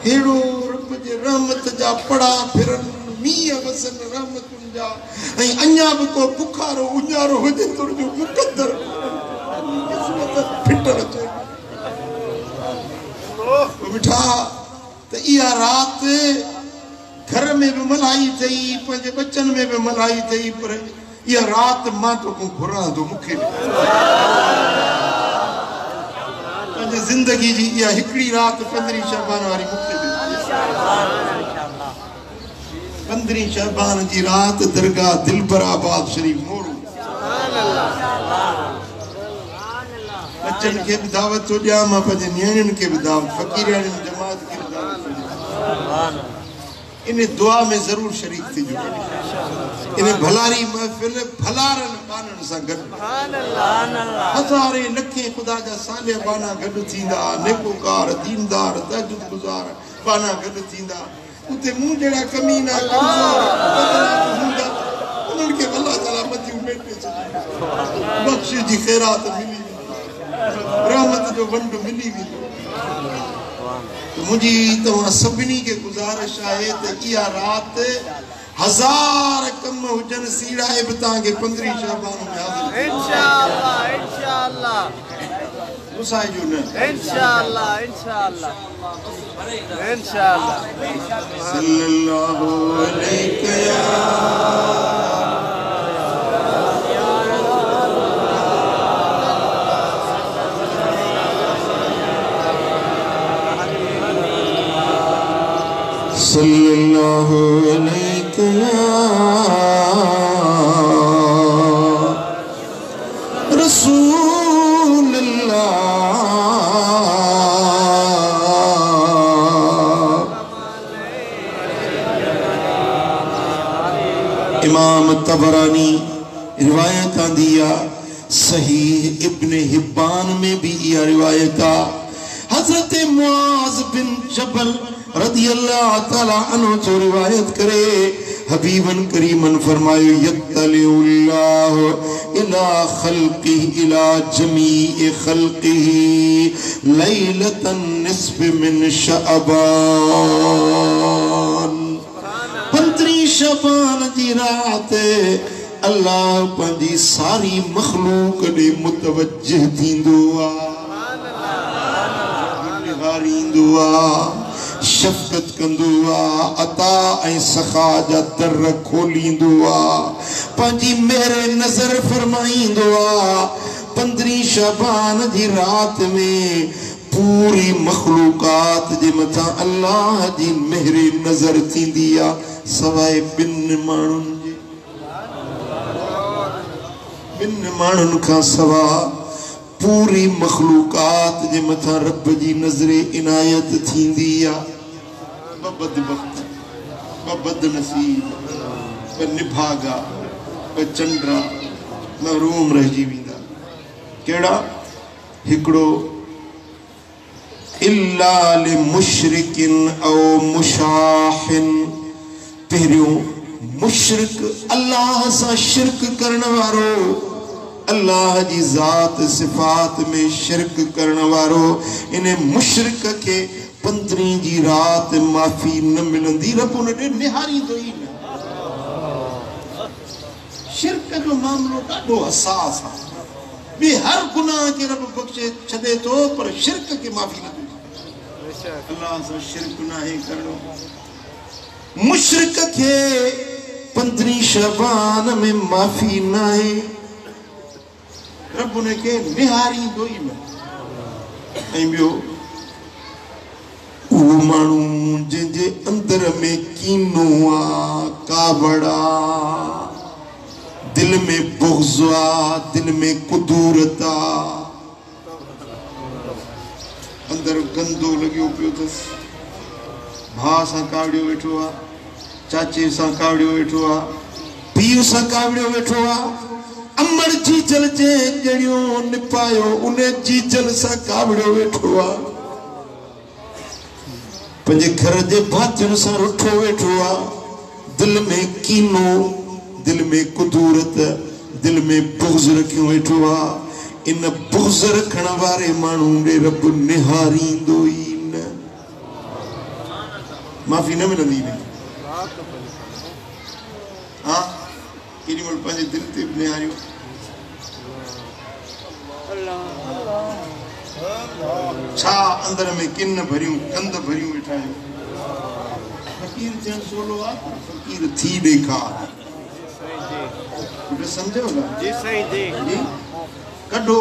हेड़ो रब जे रहमत जा पड़ा फिरनि मींहं वसनि रहमतुनि जा ऐं अञा बि को बुखारो उञारो हुजे तुंहिंजो मुक़दर फिटल अचे बिठा तो इया रात घर में भी मल्हाई थई पंहिंजे बच्चन में भी मल्हाई थई पर इया रात मां तो को घुरा तो मुखे पंहिंजे जिंदगी जी इया हिकड़ी रात 15 शबान वारी मुखे 15 शबान जी रात दरगाह दिलबराबाद शरीफ मोरू सुभान अल्लाह बच्चन के भी दावत तो दिया मां पंहिंजे नियाणियुनि के भी दावत फकीरान जमात के भी दावत सुभान अल्लाह इन दुआ में जरूर शरीक थी जो इन भलारी महफिल भलारन बानन सा गड सुभान अल्लाह हजारे लखे खुदा जा साले बाना गड थींदा नेकोकार दीनदार तहज्जुद गुजार बाना गड थींदा उते मुंह जड़ा कमीना कमजोर हुंदा उनन के अल्लाह ताला मथी उमेद छे बख्श जी खैरात मिली रहमत जो वंड मिली भी तो मुझी तो सभिनी के गुजारिश है तो इया रात 1000 कम हुजन सीड़ाए भी तांगे 15 शबान में हाजिर इंशाअल्लाह इंशाअल्लाह उसाई जो न इंशाअल्लाह इंशाअल्लाह इंशाअल्लाह सल्लल्लाहु अलैहि या सल्लल्लाहु अलैहि रसूल अल्लाह इमाम तबरानी रिवायत दिया सहीह इब्न हिब्बान में भी यह रिवायत हजरत मुआज बिन जबल रदी अल्लाह ताला अन्हु जो रिवायत करे हबीबन करीमन फरमायो यत्तलिउल्लाह इला खल्क़िही इला जमीइ खल्क़िही लैलतन निस्फ़ मिन शअबान 15 शबान जी रात अल्लाह पंहिंजी सारी मखलूक ॾे मुतवज्जिह थींदो आहे निहारींदो आहे शफ़क़त कंदो आहे अता ऐं सखा जा दर खोलींदो आहे पंहिंजी मेहर नज़र फरमाईंदो आहे 15 शबान जी रात में पूरी मखलूकात जे मथां अल्लाह जी मेहर नज़र थींदी आहे सवाइ ॿिन माण्हुनि खां सवा पूरी मखलूकात जे मथां रब जी नज़र इनायत थींदी आहे बदबख्त बदनसीब निभागा चंड्रा महरूम रहिजी वेंदा कहिड़ा हिकिड़ो इल्ला लिमुशरिकिन औ मुशाहिन पहिरियों मुशरिक अल्लाह सां शिरक करण वारो अल्लाह जी ज़ात सिफ़ात में शिरक करण वारो इन मुशरिक के 15 जी रात माफ़ी न मिलंदी रब उन ॾे निहारींदो ई न शिरक जो मामलो ॾाढो हसास आहे ॿी हर गुनाह खे रब बख़्शे छॾे थो पर शिरक खे माफ़ी न ॾींदो अल्लाह सां शिरक नाहे करणो मुशरिक के 15 शबान में माफ़ी नाहे रब उन खे निहारींदो ई न ऐं ॿियो उहो माण्हू जंहिंजे अंदर में कीनो आहे कावड़ आहे दिल में बुग़्ज़ आहे दिल में कुदूरत आहे अंदर गंदो लॻियो पियो अथसि भाउ सां कावड़ियो वेठो आहे चाचे सां कावड़ियो वेठो आहे पीउ सां कावड़ियो वेठो आहे अमर जीजल जे जड़ियों निपायो उन जीजल सां कावड़ियो वेठो आहे पंहिंजे घर जे भातियुनि सां रुठो वेठो आहे दिल में कीनो दिल में कुदूरत दिल में बुग़्ज़ रखियो वेठो आहे इन बुग़्ज़ रखण वारे माण्हू ॾे रब निहारींदो ई न माफ़ी न मिलंदी न हाँ केॾी महिल पंहिंजे दिल ते बि निहारियो छा अंदर में किन भरियूं कंद भरियूं वेठा आहियूं फ़क़ीर थियण सवलो आहे फ़क़ीर थी ॾेखार सम्झो न जी सही जी कढो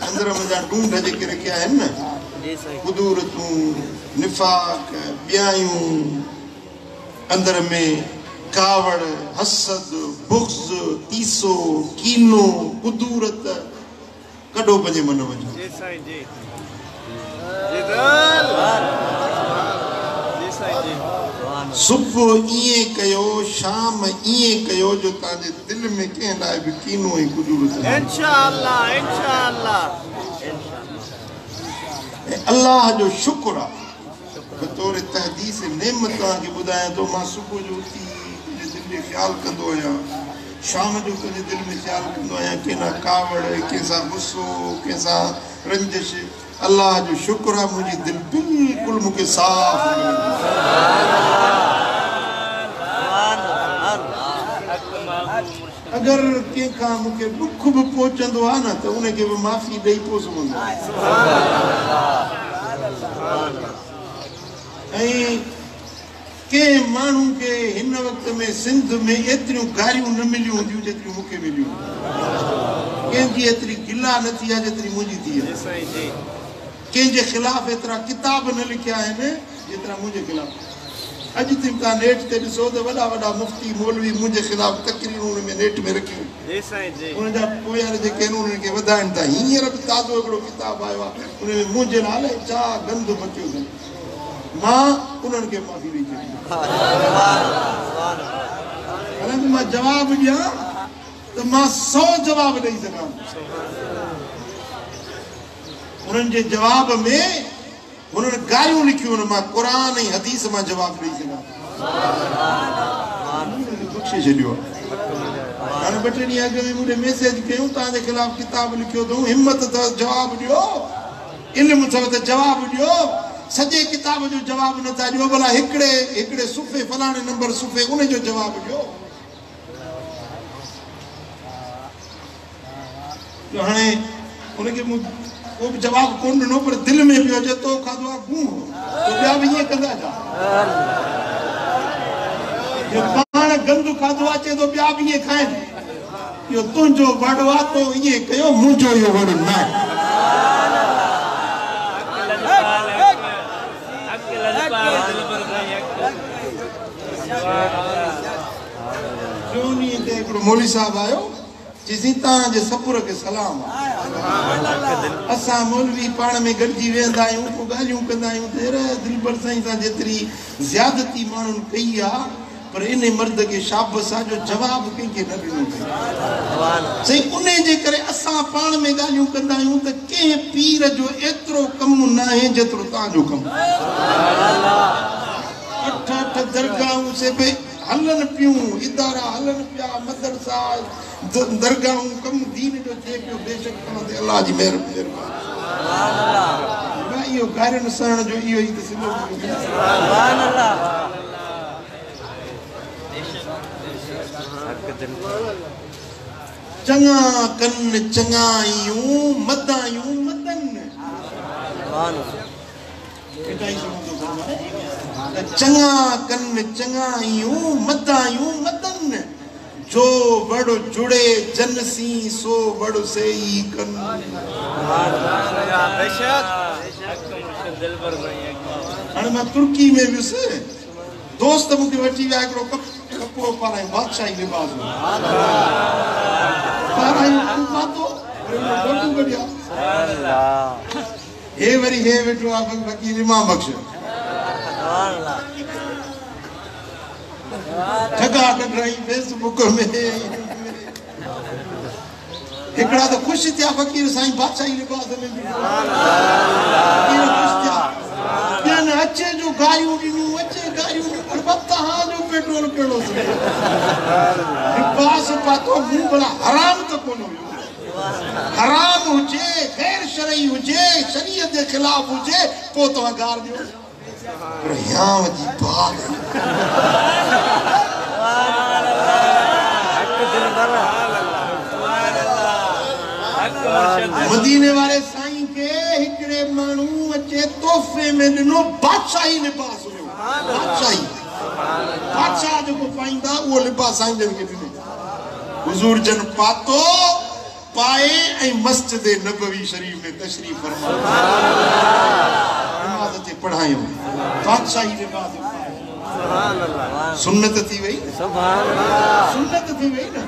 अंदर मुंहिंजा ढूंढ जेके रखिया आहिनि न कुदूरतूं निफ़ाक़ ॿियायूं अंदर में कावड़ हसद बुग़्ज़ तीसो कीनो कुदूरत कढो पंहिंजे मन में सुबुह ईअं कयो शाम ईअं कयो जो तव्हांजे दिल में कंहिं लाइ बि कीनो ऐं कुदूरत इंशाअल्लाह इंशाअल्लाह अल्लाह जो शुक्र आहे बतौर तहदीस नेमत तव्हांखे ॿुधायां थो मां सुबुह जो उथी पंहिंजे दिलि में ख़्यालु कंदो आहियां शाम जो पंहिंजे दिलि में ख़्यालु कंदो आहियां कंहिं कावड़ कंहिंसां गुस्सो कंहिंसां रंजिश अल्लाह जो शुक्र आहे मुंहिंजी दिलि बिल्कुलु मूंखे साफ़ अगर कंहिंखां मूंखे दुख बि पहुचंदो आहे न त उनखे बि माफ़ी ॾेई पोइ सुम्हंदो ऐं कंहिं माण्हू खे हिन वक़्त में सिंध में एतिरियूं गारियूं न मिलियूं हूंदियूं जेतिरियूं मूंखे मिलियूं कंहिंजी एतिरी गिला न थी आहे जेतिरी मुंहिंजी थी आहे कंहिंजे ख़िलाफ़ एतिरा किताब न लिखिया आहिनि जेतिरा मुंहिंजे ख़िलाफ़ अॼु ताईं तव्हां नेट ते ॾिसो त वॾा वॾा मुफ़्ती मौलवी मुंहिंजे ख़िलाफ़ तक़रीरूं हुन में नेट में रखियूं उनजा पोयार जेके आहिनि उन्हनि खे वधाइनि था हींअर बि ताज़ो हिकिड़ो किताबु आयो आहे उन में मुंहिंजे नाले छा गंद मचियो अथनि मां उन्हनि खे माफ़ी ॾेई छॾी हालांकि मां जवाबु ॾियां त मां 100 जवाब ॾेई सघां उन्हनि जे जवाब में उन्हनि गारियूं लिखियूं आहिनि मां क़ुरान ऐं हदीस मां जवाबु ॾेई सघां बख्शे छॾियो हाणे 2 ॾींहं अॻु में मुझे मैसेज कयूं तव्हांजे खिलाफ़ किताब लिखियो अथऊं हिम्मत अथव जवाब ॾियो इल्मु अथव त जवाब ॾियो सॼे किताब जो जवाब नथा ॾियो भला हिकिड़े सुफ़े फलाणे नंबर सुफ़े उन जो जवाब ॾियो हाणे उनखे को बि जवाब कोन ॾिनो पर दिलि में पियो अचे तो खाधो आहे गूं तो ॿिया बि ईअं कंदा छा पाण गंदु खाधो आहे चए थो ॿिया बि ईअं खाइनि इहो तुंहिंजो वड़ो आहे तो ईअं कयो मुंहिंजो इहो वड़ो न हिकिड़ो मौली साहब आयो चईसीं तव्हांजे सपुर खे सलाम असां मौलवी पाण में गॾिजी वेहंदा आहियूं पोइ ॻाल्हियूं कंदा आहियूं दिलबर साईं सां जेतिरी ज़्यादती माण्हुनि कई आहे पर इन मर्द खे शाबस आहे जो जवाब कंहिंखे न ॾिनो साईं उन जे करे असां पाण में ॻाल्हियूं कंदा आहियूं त कंहिं पीर जो एतिरो कमु न आहे जेतिरो तव्हांजो कमु 8 दरगाहूं से बि हलन पियूं इदारा हलन पिया मदरसा दरगाहूं कम दीन जो थिए पियो बेशक ते अल्लाह जी महिरबानी इहो गारियुनि सरण जो इहो ई त सिलो चङा कन चङायूं मदायूं मदन चङा कन चङायूं मदायूं मदन जो बड़ो जुड़े जनसी सो बड़ो से ही कन हाणे मां तुर्की में वियुसि दोस्त मूंखे वठी विया हिकिड़ो कपिड़ो पारायूं बादशाही लिबास हे वरी हे वेठो आहे वकील इमाम बख्श जगह कढाई फेसबुक में हिकिड़ा त ख़ुशि थिया फ़कीर साईं बादशाही लिबास में ॿियनि अचे जो गारियूं ॾिनूं अचे गारियूं ॾिनूं तव्हां जो पेट्रोल कहिड़ो लिबास पातो मूं भला हराम त कोन हुयो हराम हुजे गैर शरई हुजे शरीयत जे ख़िलाफ़ हुजे पोइ तव्हां गार ॾियो पर याम जी बात मदीने वाले साईं के हिकिड़े माण्हू अचे तोहफ़े में ॾिनो बादशाही लिबास हुयो बादशाह जेको पाईंदा उहो लिबास साईं जन खे ॾिनो हुज़ूर जन पातो पाए ऐं मस्जिद नबवी शरीफ में तशरीफ़ फरमा नमाज़ ते पढ़ायूं बादशाही लिबास सुन्नत थी वई सुन्नत थी वई न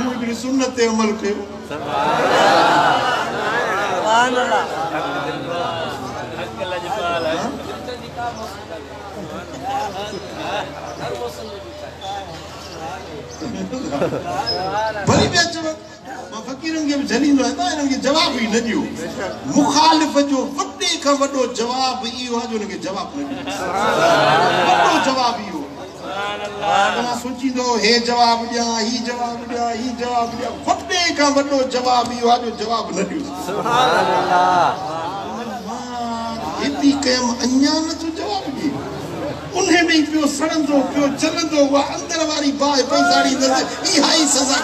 मूं हिकिड़ी सुन्नत ते अमल कयो भली पिया चवनि मां फ़कीरनि खे बि झलींदो आहियां हिननि खे जवाब ई न ॾियो मुखालिफ़ जो वॾे खां वॾो जवाब इहो आहे जो हुनखे जवाब न ॾियो वॾो जवाब इहो तव्हां सोचींदो हे जवाब ॾियां ही जवाब ॾियां ही जवाब ॾियां वॾे खां वॾो जवाब इहो आहे जो जवाब न ॾियो एतिरी कयमि अञा नथो जवाब ॾिए उन्हें में पियो सड़ंदो पियो चलंदो उहा अंदर वारी बाहि पई साड़ींदसि इहा ई सज़ा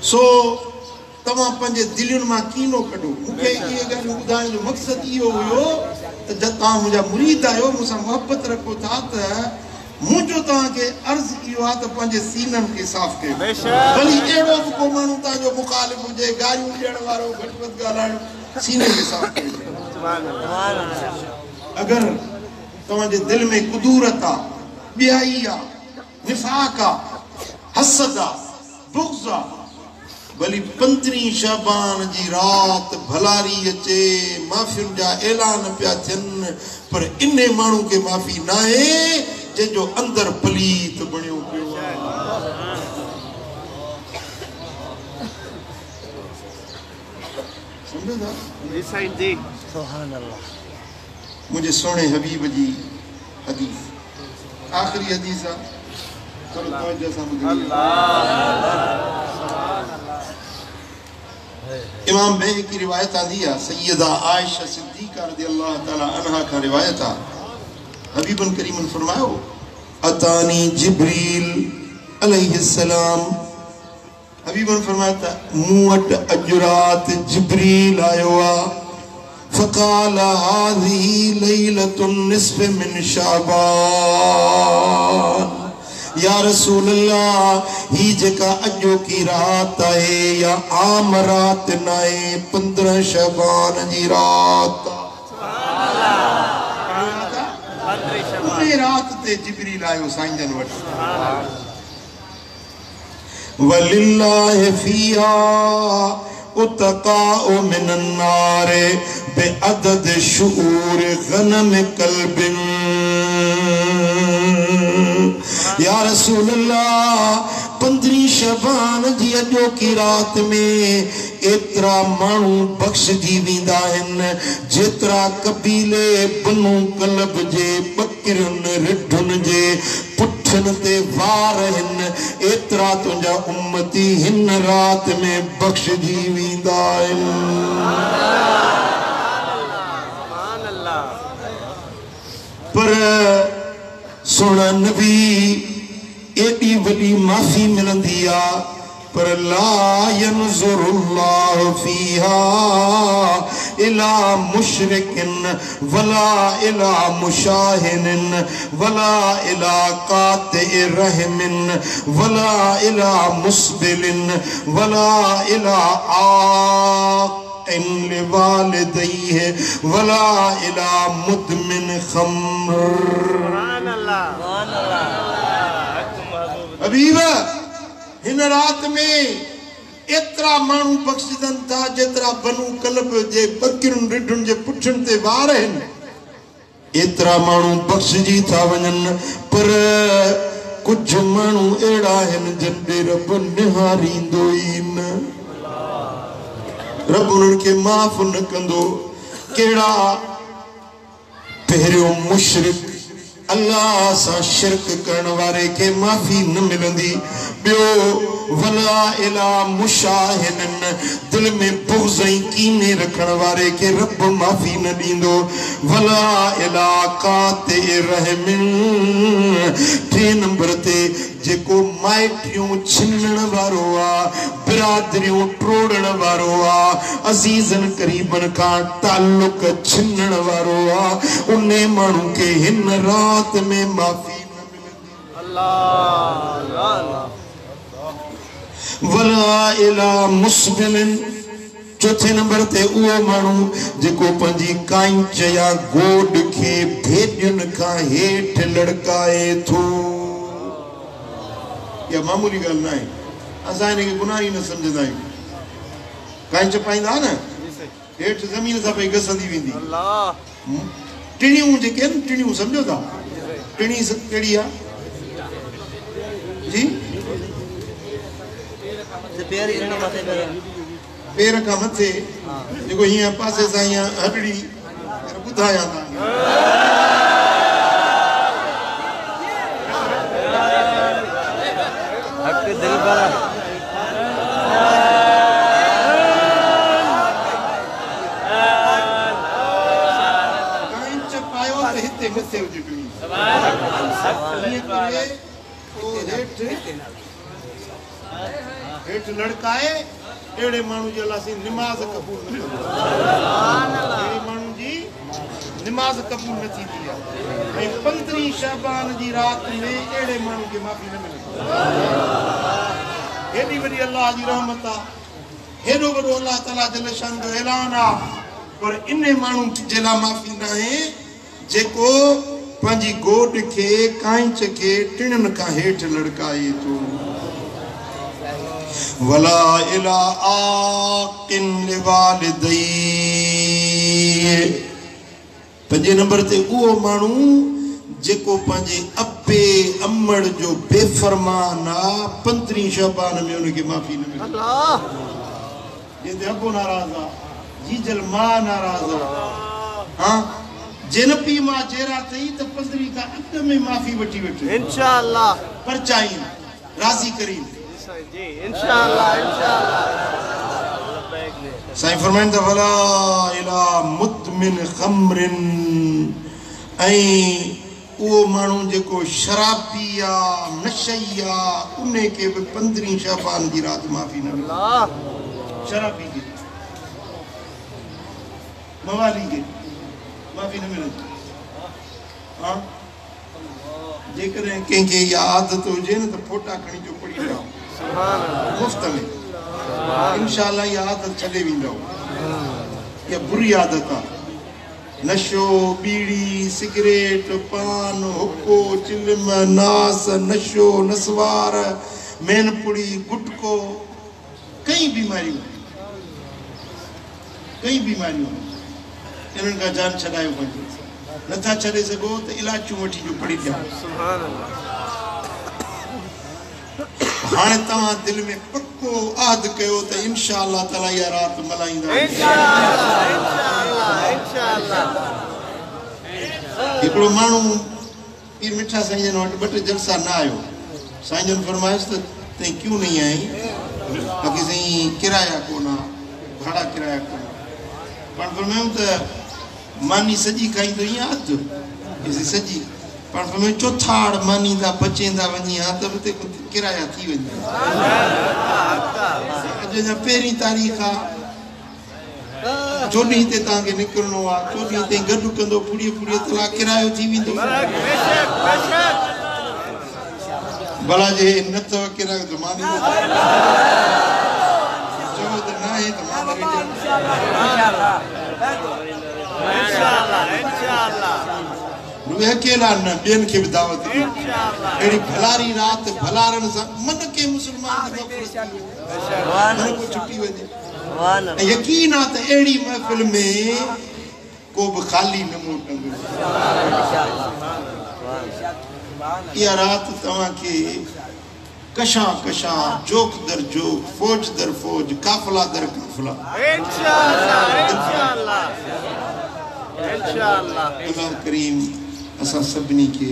सो तव्हां पंहिंजे दिलियुनि मां कीनो कढो मूंखे इहे ॻाल्हियूं ॿुधाइण जो मक़सदु इहो हुयो त जब तव्हां मुंहिंजा मुरीद आहियो मूंसां मोहबत रखो था त मुंहिंजो तव्हांखे अर्ज़ु इहो आहे त पंहिंजे सीननि खे साफ़ कयो भली अहिड़ो बि को माण्हू तव्हांजो मुखालिफ़ हुजे गारियूं ॾियण वारो घटि वधि ॻाल्हाइणु सीने खे साफ़ कयो अगरि तव्हांजे दिलि में कुदूरत आहे ॿियाई आहे निफ़ाक़ आहे हसद आहे बुग़्ज़ आहे भली 15 शाबान जी रात भलारी अचे माफ़ियुनि जा ऐलान पिया थियनि पर इन माण्हू खे माफ़ी न आहे जंहिंजो अंदर पलीत बणियो पियो जी साईं जी सुभान अल्लाह मुझे सोने हबीब जी हदीस आखिरी हदीस है चलो तवज्जो सां ॿुधो इमाम बहकी की रिवायत आंदी है सैयदा आयशा सिद्दीका रज़ियल्लाहु तआला अन्हा का रिवायत है हबीबन करीमन फरमायो अतानी जिब्रील अलैहिस्सलाम हबीबन फरमाता मुअट अजरात जिब्रील आयो फकाल हाज़िही लैलतुन निस्फ़ मिन शाबान या रसूल अल्लाह ही जेका अजो की रात है या आम रात नाए 15 शबान जी रात रात ते जिब्रील आयो साईं जन वट वलिल्लाहि फीहा उतकाउ मिनन नार बेअदद शुऊर गनम कल्बिन या रसूल अल्लाह 15 शबान जी अजो की रात में एतरा मानू बख्श जी विंदा हन जेतरा कबीले बनु कलब जे बकरन रिढुन जे पुठन ते वार हन एतरा तुंजा उम्मती हिन रात में बख्श जी विंदा हन पर सोना नबी एडी वडी माफी मिलंदी आ पर ला यनजुरुल्लाह फीहा इला मुशरिकिन वला इला मुशाहिन वला इला काति रहमिन वला इला मुस्बिलिन वला इला आक़िन लिवालिदैहि वला इला मुदमिन खम्र सुभान अल्लाह हबीबा इन रात में एतरा मानू बख्शदन था जेतरा बनु कलब जे बकरन रिढुन जे पुठन ते वार हन एतरा मानू बख्शजी था वञन पर कुछ मानू एड़ा हन जंदे रब निहारींदो ई न रब उन्हनि खे माफ़ न कंदो केड़ा पहिरियों मुशरिक अल्लाह सा शिरक करण वारे के माफी न मिलंदी बियो वला इला मुशाहिन दिल में बुग़्ज़ ऐं कीने रखण वारे के रब माफी न दींदो वला इला काति रहमिन टे नंबर ते जेको माइटियों छिनण वारो आ बिरादरियों टोड़ण वारो आ अजीजन करीबन का ताल्लुक छिनण वारो आ उन्हें मानू के हिन रात में माफी न मिलंदी अल्लाह वला इला मुस्बिलिन चौथे नंबर ते उहो मानू जेको पंजी कांच या गोड के भेजन का हेठ लड़काए थो या मामूली गल ना है असा इनके गुनाह ही न समझदा आहियूं कांच पाइंदा न हेठ जमीन सा पे गसंदी वेंदी अल्लाह टिणियूं जेके न टिणियूं समझो था टिणी केड़ी आ जी पैर का मथे जेको हिया पासे सा हिया हडड़ी बुधाया था हक दिल पर कांच पायो त हिते मथे हुजे टिणी हेठ लड़काए एड़े मानू जे अल्लाह से नमाज कबूल न कंदो सुभान अल्लाह एड़े मानू जी नमाज कबूल न थींदी है ऐं 15 शाबान जी रात में एड़े मानू के माफी न मिलंदी एडी वडी अल्लाह जी रहमत आ हेडो वडो अल्लाह ताला जल शान जो ऐलान आ पर इने मानू जे ला माफी न है जेको पंजी गोड के कांच के टिणन का हेठ लड़काए तो वला इला आकिन लिवालिदैहि पंजे नंबर ते उहो मानू जेको पंजे अब्बे अम्मड़ जो बेफरमान आ 15 शबान में उनके माफी न मिले अल्लाह जे अब्बो नाराज आ जीजल मां नाराज हाँ जिन पी मां जेरा थई त पंद्री का अक में माफी वठी वेठो इंशाअल्लाह पर चाहिए राजी करीम जी इंशाअल्लाह इंशाअल्लाह साईं फरमाइन त वला इला मुतमिन खमरिन ऐं उहो माण्हू जेको शराबी आहे नशई आहे उन खे बि 15 शाबान जी राति माफ़ी न मिले शराबी खे मवाली खे माफ़ी न मिलंदी हाँ जेकॾहिं कंहिंखे इहा आदत हुजे न त फोटा खणी जो पढ़ी रहो मुफ़्त में इंशाअल्लाह इहा आदत छॾे वेंदव इहा बुरी आदत आहे नशो बीड़ी सिगरेट पान हुक्को चिलम नास नशो नसवार मैनपुड़ी गुटको कई बीमारियूं इन्हनि खां जान छॾायो वञे नथा छॾे सघो त इलाजूं वठी जो पढ़ी ॾियां हाणे तव्हां दिलि में पक्को आद कयो त इंशाअल्लाह ताला इहा राति मल्हाईंदा हिकिड़ो माण्हू पीर मिठा साईं जन वटि 2 टे जलसा न आयो साईं जन फरमाइश त तई क्यों नहीं आई बाक़ी साईं किराया कोन भाड़ा किराया कोन पाण फरमायूं त मानी सॼी खाईंदो ईअं अधु सॼी पाण फरमायूं चोथाड़ मानींदा बचेंदा वञी हा त उते किराया थी वञे अॼु अञा पहिरीं तारीख़ आहे 14 ते तव्हांखे निकिरणो आहे 14 ते गॾु कंदो पुड़ीअ तला किरायो थी वेंदो भला जे न अथव किरायो त मानी चओ त न आहे त मां अकेला न ॿियनि खे बि दावत अहिड़ी भलारी राति भलारनि सां मन खे मुस्लमान छुटी वञे यकीन आहे त अहिड़ी महफ़िल में को बि ख़ाली न मोटंदो इहा राति तव्हांखे कशां कशां जोक दर जोक फौज दर फौज काफ़िला दर काफ़िला अल्लाह करीम असां सभिनी खे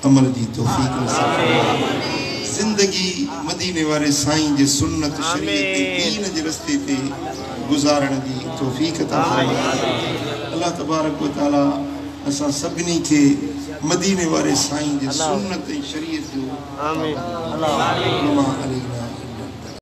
अमल जी तौफ़ीक़ नसीब ज़िंदगी मदीने वारे साईं जे सुन्नत शरीयत दीन जे रस्ते ते गुज़ारण जी तौफ़ीक़ अता फरमाए अल्लाह तबारक व तआला असां सभिनी खे मदीने वारे साईं जे सुन्नत ऐं शरीयत जो आमीन अल्लाह